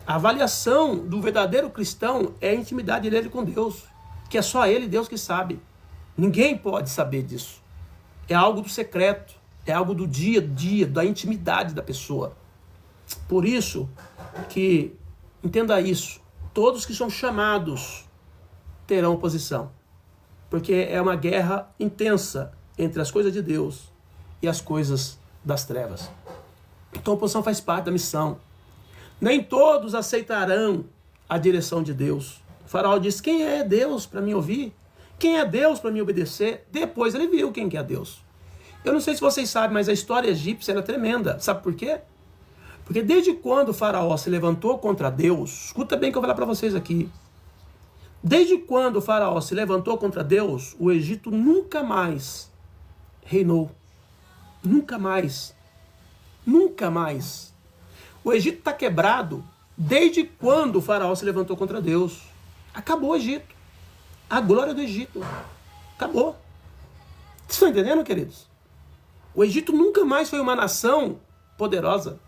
A: A avaliação do verdadeiro cristão é a intimidade dele com Deus, que é só ele, Deus, que sabe. Ninguém pode saber disso. É algo do secreto, é algo do dia a dia, da intimidade da pessoa. Por isso que, entenda isso, todos que são chamados terão oposição. Porque é uma guerra intensa entre as coisas de Deus e as coisas das trevas. Então a oposição faz parte da missão. Nem todos aceitarão a direção de Deus. O faraó disse, quem é Deus para me ouvir? Quem é Deus para me obedecer? Depois ele viu quem que é Deus. Eu não sei se vocês sabem, mas a história egípcia era tremenda. Sabe por quê? Porque desde quando o faraó se levantou contra Deus, escuta bem o que eu vou falar para vocês aqui. Desde quando o faraó se levantou contra Deus, o Egito nunca mais reinou. Nunca mais nunca mais. O Egito está quebrado desde quando o faraó se levantou contra Deus. Acabou o Egito. A glória do Egito. Acabou. Vocês estão entendendo, queridos? O Egito nunca mais foi uma nação poderosa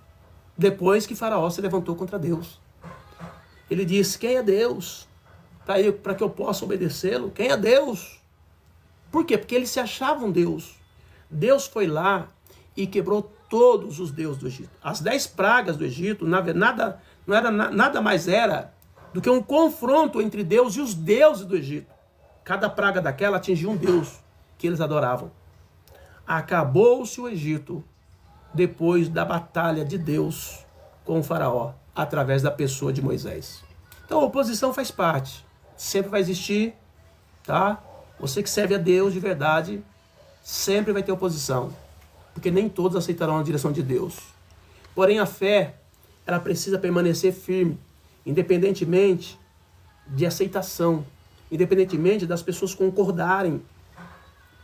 A: depois que faraó se levantou contra Deus. Ele disse, quem é Deus? Para que eu possa obedecê-lo? Quem é Deus? Por quê? Porque eles se achavam Deus. Deus foi lá e quebrou todos os deuses do Egito. As 10 pragas do Egito, nada mais era do que um confronto entre Deus e os deuses do Egito. Cada praga daquela atingia um deus que eles adoravam. Acabou-se o Egito depois da batalha de Deus com o faraó, através da pessoa de Moisés. Então a oposição faz parte, sempre vai existir, tá? Você que serve a Deus de verdade, sempre vai ter oposição, porque nem todos aceitarão a direção de Deus. Porém a fé, ela precisa permanecer firme, independentemente de aceitação, independentemente das pessoas concordarem.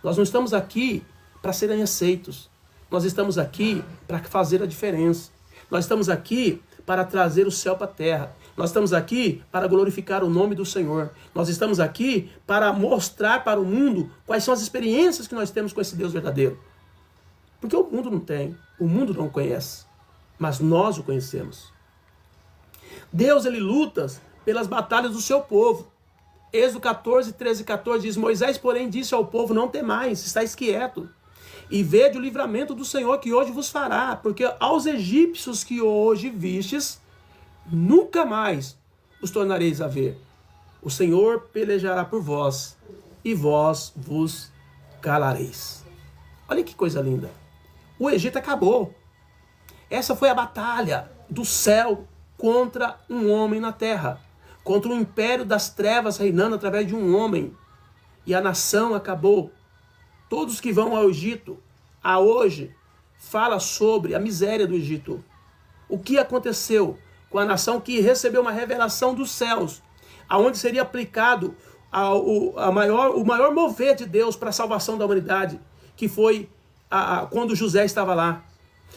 A: Nós não estamos aqui para serem aceitos. Nós estamos aqui para fazer a diferença. Nós estamos aqui para trazer o céu para a terra. Nós estamos aqui para glorificar o nome do Senhor. Nós estamos aqui para mostrar para o mundo quais são as experiências que nós temos com esse Deus verdadeiro. Porque o mundo não tem, o mundo não conhece, mas nós o conhecemos. Deus, ele luta pelas batalhas do seu povo. Êxodo 14, 13 e 14 diz, Moisés, porém, disse ao povo, não temais, estáis quieto, e vede o livramento do Senhor que hoje vos fará, porque aos egípcios que hoje vistes, nunca mais os tornareis a ver. O Senhor pelejará por vós, e vós vos calareis. Olha que coisa linda. O Egito acabou. Essa foi a batalha do céu contra um homem na terra, contra o império das trevas reinando através de um homem. E a nação acabou. Todos que vão ao Egito, a hoje, fala sobre a miséria do Egito. O que aconteceu com a nação que recebeu uma revelação dos céus, aonde seria aplicado o maior mover de Deus para a salvação da humanidade, que foi quando José estava lá,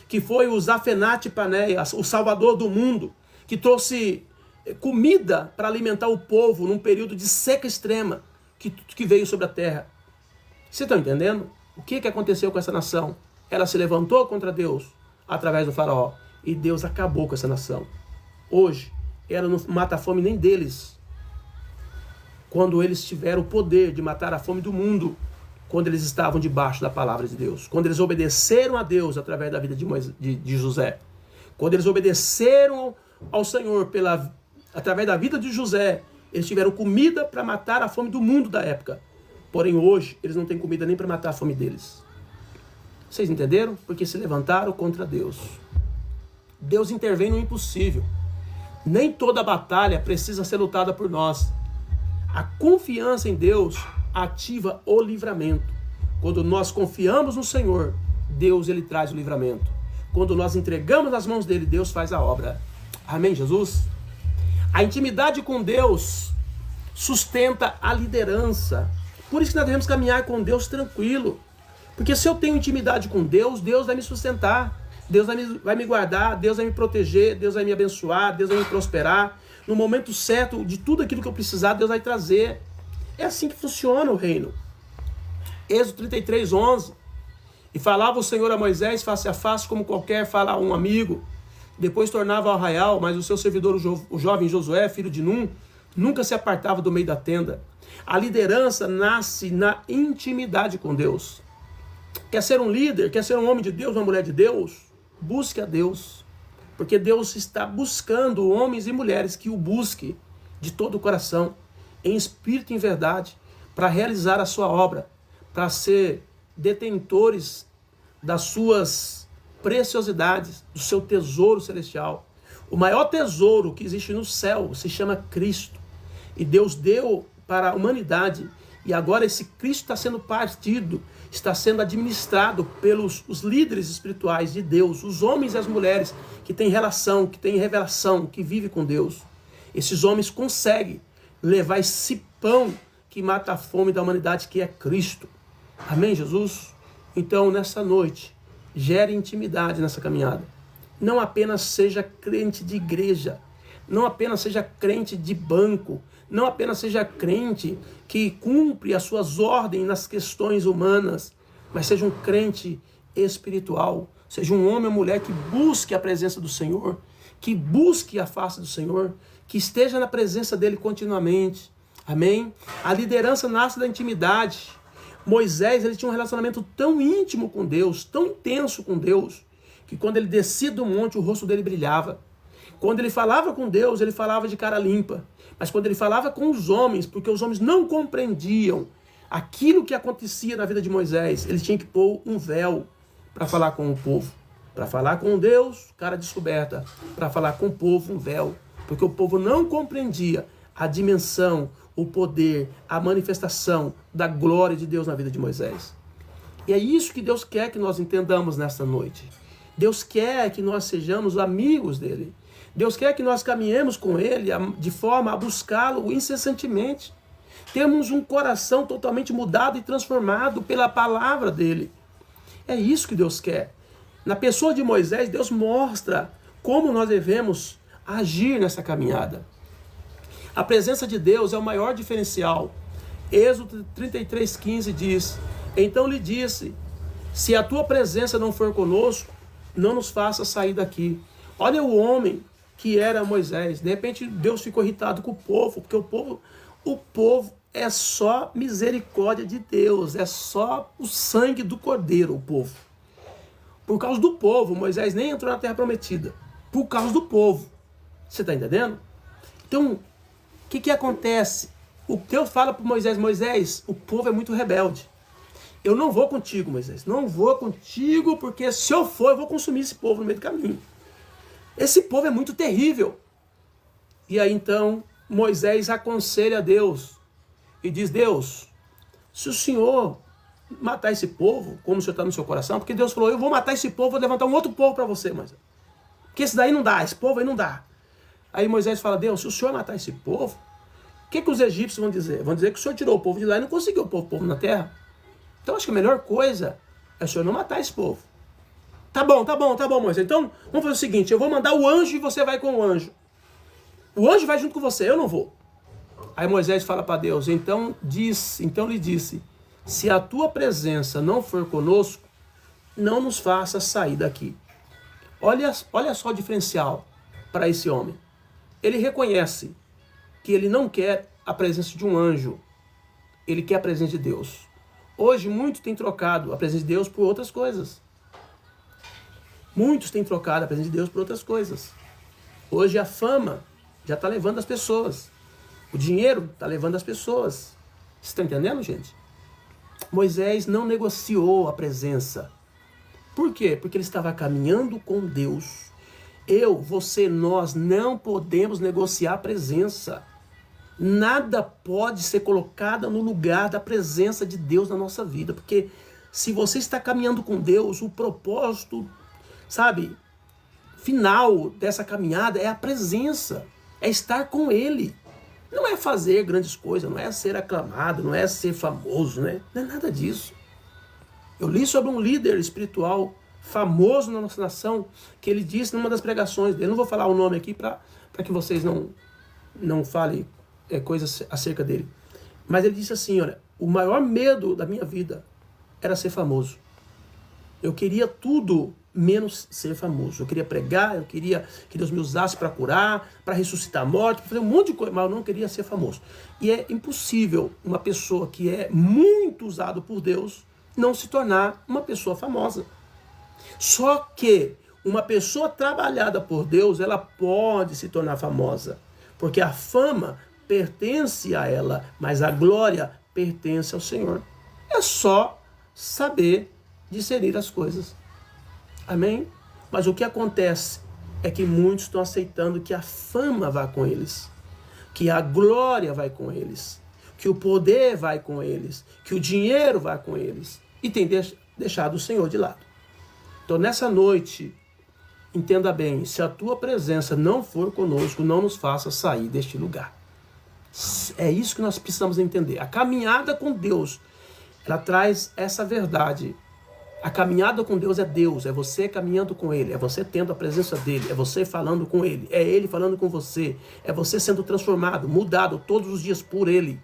A: que foi o Zafenate Paneas, o salvador do mundo, que trouxe comida para alimentar o povo num período de seca extrema que veio sobre a terra. Vocês estão entendendo? O que aconteceu com essa nação? Ela se levantou contra Deus através do faraó e Deus acabou com essa nação. Hoje, ela não mata a fome nem deles. Quando eles tiveram o poder de matar a fome do mundo, quando eles estavam debaixo da palavra de Deus, quando eles obedeceram a Deus através da vida de José, quando eles obedeceram ao Senhor através da vida de José, eles tiveram comida para matar a fome do mundo da época. Porém, hoje, eles não têm comida nem para matar a fome deles. Vocês entenderam? Porque se levantaram contra Deus. Deus intervém no impossível. Nem toda batalha precisa ser lutada por nós. A confiança em Deus ativa o livramento. Quando nós confiamos no Senhor, Deus, ele traz o livramento. Quando nós entregamos nas mãos dele, Deus faz a obra. Amém, Jesus? A intimidade com Deus sustenta a liderança. Por isso que nós devemos caminhar com Deus tranquilo. Porque se eu tenho intimidade com Deus, Deus vai me sustentar. Deus vai me guardar, Deus vai me proteger, Deus vai me abençoar, Deus vai me prosperar. No momento certo, de tudo aquilo que eu precisar, Deus vai trazer. É assim que funciona o reino. Êxodo 33, 11. E falava o Senhor a Moisés face a face, como qualquer fala a um amigo. Depois tornava ao arraial, mas o seu servidor, o jovem Josué, filho de Num, nunca se apartava do meio da tenda. A liderança nasce na intimidade com Deus. Quer ser um líder, quer ser um homem de Deus, uma mulher de Deus? Busque a Deus. Porque Deus está buscando homens e mulheres que o busquem de todo o coração, em espírito e em verdade, para realizar a sua obra, para ser detentores das suas preciosidades, do seu tesouro celestial. O maior tesouro que existe no céu se chama Cristo. E Deus deu para a humanidade. E agora esse Cristo está sendo partido, está sendo administrado pelos os líderes espirituais de Deus, os homens e as mulheres que têm relação, que têm revelação, que vivem com Deus. Esses homens conseguem levar esse pão que mata a fome da humanidade, que é Cristo. Amém, Jesus? Então, nessa noite, gere intimidade nessa caminhada. Não apenas seja crente de igreja, não apenas seja crente de banco, não apenas seja crente que cumpre as suas ordens nas questões humanas, mas seja um crente espiritual, seja um homem ou mulher que busque a presença do Senhor, que busque a face do Senhor, que esteja na presença dele continuamente. Amém? A liderança nasce da intimidade. Moisés, ele tinha um relacionamento tão íntimo com Deus, tão intenso com Deus, que quando ele descia do monte, o rosto dele brilhava. Quando ele falava com Deus, ele falava de cara limpa. Mas quando ele falava com os homens, porque os homens não compreendiam aquilo que acontecia na vida de Moisés, ele tinha que pôr um véu para falar com o povo. Para falar com Deus, cara descoberta. Para falar com o povo, um véu. Porque o povo não compreendia a dimensão, o poder, a manifestação da glória de Deus na vida de Moisés. E é isso que Deus quer que nós entendamos nesta noite. Deus quer que nós sejamos amigos dele. Deus quer que nós caminhemos com ele de forma a buscá-lo incessantemente. Temos um coração totalmente mudado e transformado pela palavra dele. É isso que Deus quer. Na pessoa de Moisés, Deus mostra como nós devemos agir nessa caminhada. A presença de Deus é o maior diferencial. Êxodo 33:15 diz: então lhe disse, se a tua presença não for conosco, não nos faça sair daqui. Olha o homem que era Moisés. De repente Deus ficou irritado com o povo, porque o povo é só misericórdia de Deus, é só o sangue do Cordeiro, o povo. Por causa do povo, Moisés nem entrou na terra prometida. Por causa do povo. Você está entendendo? Então, o que acontece? O Deus fala para Moisés: Moisés, o povo é muito rebelde. Eu não vou contigo, Moisés. Não vou contigo, porque se eu for, eu vou consumir esse povo no meio do caminho. Esse povo é muito terrível. E aí então Moisés aconselha a Deus e diz: Deus, se o Senhor matar esse povo, como o Senhor está no seu coração, porque Deus falou: eu vou matar esse povo, vou levantar um outro povo para você, Moisés. Porque esse daí não dá, esse povo aí não dá. Aí Moisés fala: Deus, se o Senhor matar esse povo, o que os egípcios vão dizer? Vão dizer que o Senhor tirou o povo de lá e não conseguiu pôr o povo na terra. Então acho que a melhor coisa é o Senhor não matar esse povo. Tá bom, Moisés. Então vamos fazer o seguinte: eu vou mandar o anjo e você vai com o anjo. O anjo vai junto com você, eu não vou. Aí Moisés fala para Deus: então lhe disse, se a tua presença não for conosco, não nos faça sair daqui. Olha só o diferencial para esse homem. Ele reconhece que ele não quer a presença de um anjo, ele quer a presença de Deus. Hoje muitos têm trocado a presença de Deus por outras coisas. Muitos têm trocado a presença de Deus por outras coisas. Hoje a fama já está levando as pessoas. O dinheiro está levando as pessoas. Vocês estão entendendo, gente? Moisés não negociou a presença. Por quê? Porque ele estava caminhando com Deus. Eu, você, nós não podemos negociar a presença. Nada pode ser colocado no lugar da presença de Deus na nossa vida. Porque se você está caminhando com Deus, o propósito, final dessa caminhada é a presença. É estar com Ele. Não é fazer grandes coisas, não é ser aclamado, não é ser famoso, né? Não é nada disso. Eu li sobre um líder espiritual famoso na nossa nação, que ele disse numa das pregações dele, não vou falar o nome aqui para que vocês não falem coisas acerca dele, mas ele disse assim: olha, o maior medo da minha vida era ser famoso. Eu queria tudo menos ser famoso. Eu queria pregar, eu queria que Deus me usasse para curar, para ressuscitar a morte, para fazer um monte de coisa, mas eu não queria ser famoso. E é impossível uma pessoa que é muito usada por Deus não se tornar uma pessoa famosa. Só que uma pessoa trabalhada por Deus, ela pode se tornar famosa, porque a fama pertence a ela, mas a glória pertence ao Senhor. É só saber discernir as coisas. Amém? Mas o que acontece é que muitos estão aceitando que a fama vá com eles, que a glória vai com eles, que o poder vai com eles, que o dinheiro vai com eles, e tem deixado o Senhor de lado. Então nessa noite, entenda bem, se a tua presença não for conosco, não nos faça sair deste lugar. É isso que nós precisamos entender. A caminhada com Deus, ela traz essa verdade. A caminhada com Deus, é você caminhando com Ele, é você tendo a presença dEle, é você falando com Ele, é Ele falando com você, é você sendo transformado, mudado todos os dias por Ele.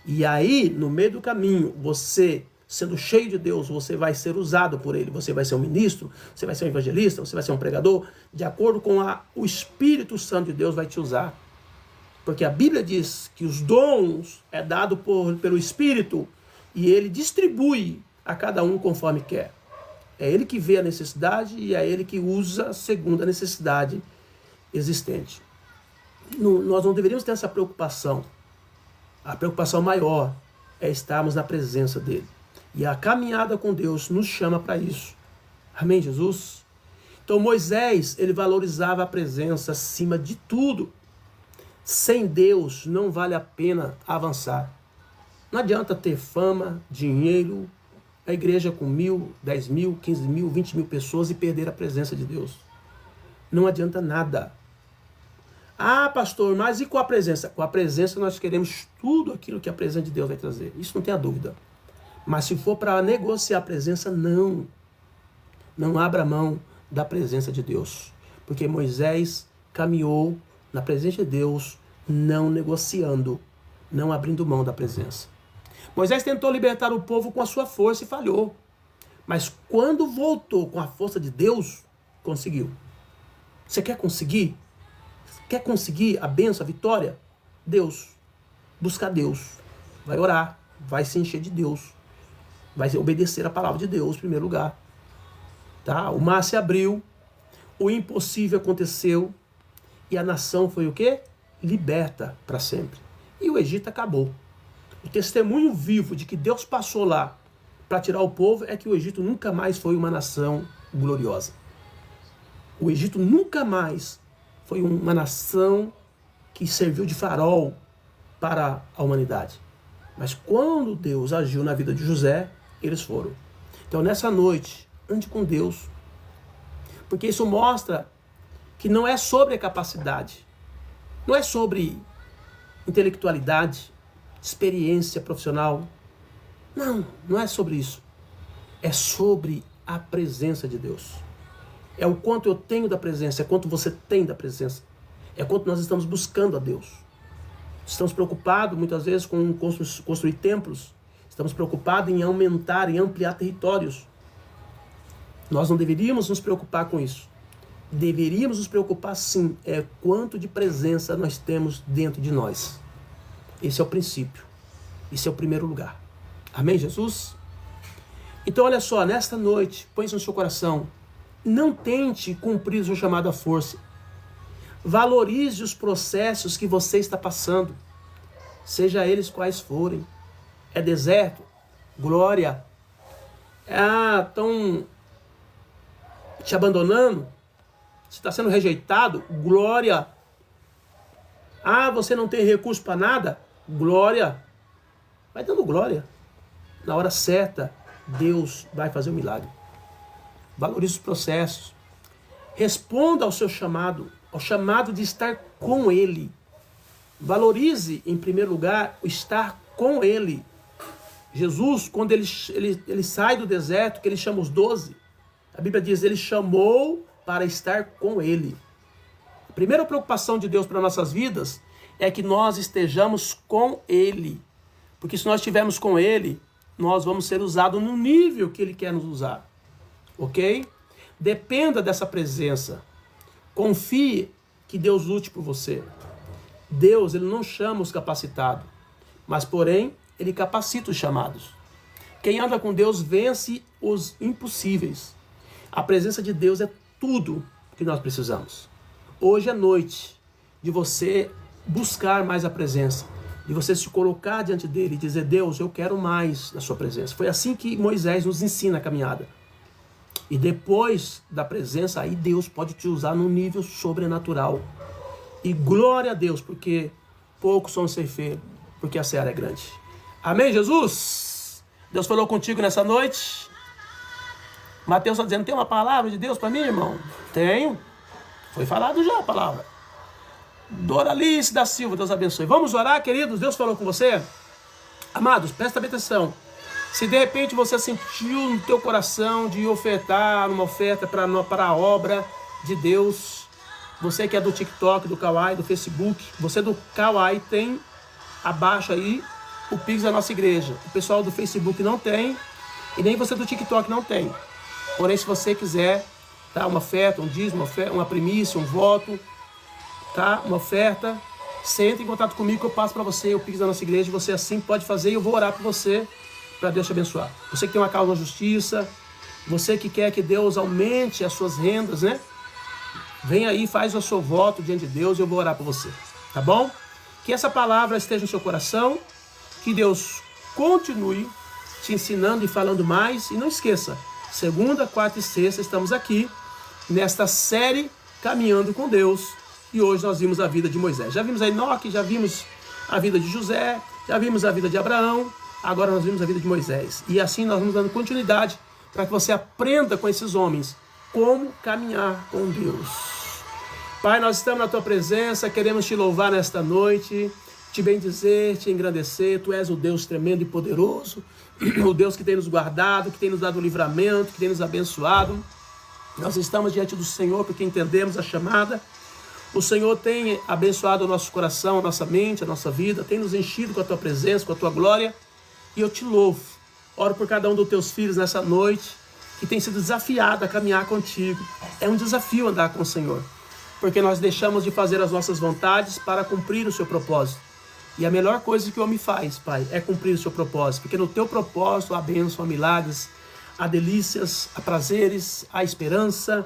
A: E aí, no meio do caminho, você sendo cheio de Deus, você vai ser usado por Ele, você vai ser um ministro, você vai ser um evangelista, você vai ser um pregador, de acordo com o Espírito Santo de Deus vai te usar. Porque a Bíblia diz que os dons é dado pelo Espírito e Ele distribui a cada um conforme quer. É Ele que vê a necessidade e é Ele que usa segundo a necessidade existente. Nós não deveríamos ter essa preocupação. A preocupação maior é estarmos na presença dEle. E a caminhada com Deus nos chama para isso. Amém, Jesus? Então Moisés, ele valorizava a presença acima de tudo. Sem Deus não vale a pena avançar. Não adianta ter fama, dinheiro, a igreja com 1.000, 10.000, 15.000, 20.000 pessoas e perder a presença de Deus. Não adianta nada. Ah, pastor, mas e com a presença? Com a presença nós queremos tudo aquilo que a presença de Deus vai trazer. Isso não tenha dúvida. Mas se for para negociar a presença, não. Não abra mão da presença de Deus. Porque Moisés caminhou na presença de Deus, não negociando, não abrindo mão da presença. Moisés tentou libertar o povo com a sua força e falhou. Mas quando voltou com a força de Deus, conseguiu. Você quer conseguir? Quer conseguir a bênção, a vitória? Deus. Buscar Deus. Vai orar. Vai se encher de Deus. Vai obedecer a palavra de Deus em primeiro lugar. Tá? O mar se abriu. O impossível aconteceu. E a nação foi o quê? Liberta para sempre. E o Egito acabou. O testemunho vivo de que Deus passou lá para tirar o povo é que o Egito nunca mais foi uma nação gloriosa. O Egito nunca mais foi uma nação que serviu de farol para a humanidade. Mas quando Deus agiu na vida de José, eles foram. Então nessa noite, ande com Deus. Porque isso mostra que não é sobre a capacidade. Não é sobre intelectualidade, experiência profissional. Não, não é sobre isso. É sobre a presença de Deus. É o quanto eu tenho da presença, é quanto você tem da presença. É quanto nós estamos buscando a Deus. Estamos preocupados muitas vezes com construir templos. Estamos preocupados em aumentar, em ampliar territórios. Nós não deveríamos nos preocupar com isso. Deveríamos nos preocupar sim, é quanto de presença nós temos dentro de nós. Esse é o princípio. Esse é o primeiro lugar. Amém, Jesus? Então olha só, nesta noite, põe isso no seu coração. Não tente cumprir o seu chamado à força. Valorize os processos que você está passando. Seja eles quais forem. É deserto? Glória. Estão te abandonando? Você está sendo rejeitado? Glória. Você não tem recurso para nada? Glória. Vai dando glória. Na hora certa, Deus vai fazer o milagre. Valorize os processos. Responda ao seu chamado, ao chamado de estar com Ele. Valorize, em primeiro lugar, o estar com Ele. Jesus, quando ele sai do deserto, que ele chama os 12, a Bíblia diz, ele chamou para estar com Ele. A primeira preocupação de Deus para nossas vidas é que nós estejamos com Ele. Porque se nós estivermos com Ele, nós vamos ser usados no nível que Ele quer nos usar. Ok? Dependa dessa presença. Confie que Deus lute por você. Deus, Ele não chama os capacitados, mas porém, Ele capacita os chamados. Quem anda com Deus vence os impossíveis. A presença de Deus é tudo que nós precisamos. Hoje é noite de você buscar mais a presença, de você se colocar diante dele e dizer, Deus, eu quero mais da sua presença. Foi assim que Moisés nos ensina a caminhada. E depois da presença, aí Deus pode te usar num nível sobrenatural. E glória a Deus, porque poucos são ceifeiros, porque a seara é grande. Amém, Jesus? Deus falou contigo nessa noite? Mateus está dizendo, tem uma palavra de Deus para mim, irmão? Tenho. Foi falado já a palavra. Doralice da Silva, Deus abençoe. Vamos orar, queridos? Deus falou com você? Amados, presta bem atenção. Se de repente você sentiu no teu coração de ofertar uma oferta para a obra de Deus, você que é do TikTok, do Kawaii, do Facebook, você do Kawaii tem abaixo aí o Pix da nossa igreja. O pessoal do Facebook não tem e nem você do TikTok não tem. Porém, se você quiser dar uma oferta, um dízimo, uma primícia, um voto, tá? Uma oferta, você entra em contato comigo que eu passo para você o Pix da nossa igreja. Você assim pode fazer e eu vou orar por você para Deus te abençoar. Você que tem uma causa na justiça, você que quer que Deus aumente as suas rendas, né? Vem aí, faz o seu voto diante de Deus e eu vou orar por você, tá bom? Que essa palavra esteja no seu coração, que Deus continue te ensinando e falando mais. E não esqueça, segunda, quarta e sexta estamos aqui nesta série Caminhando com Deus. E hoje nós vimos a vida de Moisés. Já vimos a Enoque, já vimos a vida de José, já vimos a vida de Abraão, agora nós vimos a vida de Moisés. E assim nós vamos dando continuidade para que você aprenda com esses homens como caminhar com Deus. Pai, nós estamos na Tua presença, queremos Te louvar nesta noite, Te bendizer, Te engrandecer. Tu és o Deus tremendo e poderoso, o Deus que tem nos guardado, que tem nos dado o livramento, que tem nos abençoado. Nós estamos diante do Senhor porque entendemos a chamada. O Senhor tem abençoado o nosso coração, a nossa mente, a nossa vida, tem nos enchido com a Tua presença, com a Tua glória. E eu Te louvo. Oro por cada um dos Teus filhos nessa noite, que tem sido desafiado a caminhar contigo. É um desafio andar com o Senhor, porque nós deixamos de fazer as nossas vontades para cumprir o Seu propósito. E a melhor coisa que o homem faz, Pai, é cumprir o Seu propósito, porque no Teu propósito há bênção, há milagres, há delícias, há prazeres, há esperança,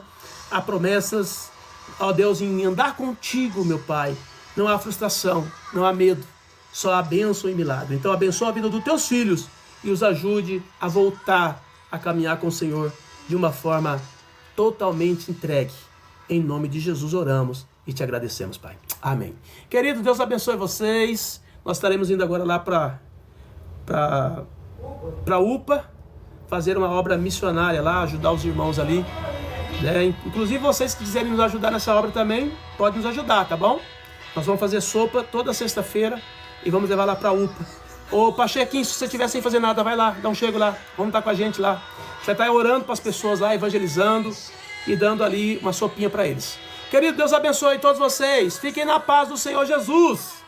A: há promessas. Ó Deus, em andar contigo, meu Pai, não há frustração, não há medo, só há bênção e milagre. Então abençoa a vida dos Teus filhos e os ajude a voltar a caminhar com o Senhor de uma forma totalmente entregue. Em nome de Jesus oramos e Te agradecemos, Pai. Amém. Querido, Deus abençoe vocês. Nós estaremos indo agora lá para UPA, fazer uma obra missionária lá, ajudar os irmãos ali. Né? Inclusive vocês que quiserem nos ajudar nessa obra também, podem nos ajudar, tá bom? Nós vamos fazer sopa toda sexta-feira e vamos levar lá para UPA. Ô Pachequinho, se você estiver sem fazer nada, vai lá, dá um chego lá, vamos estar com a gente lá. Você está orando para as pessoas lá, evangelizando e dando ali uma sopinha para eles. Querido, Deus abençoe todos vocês. Fiquem na paz do Senhor Jesus.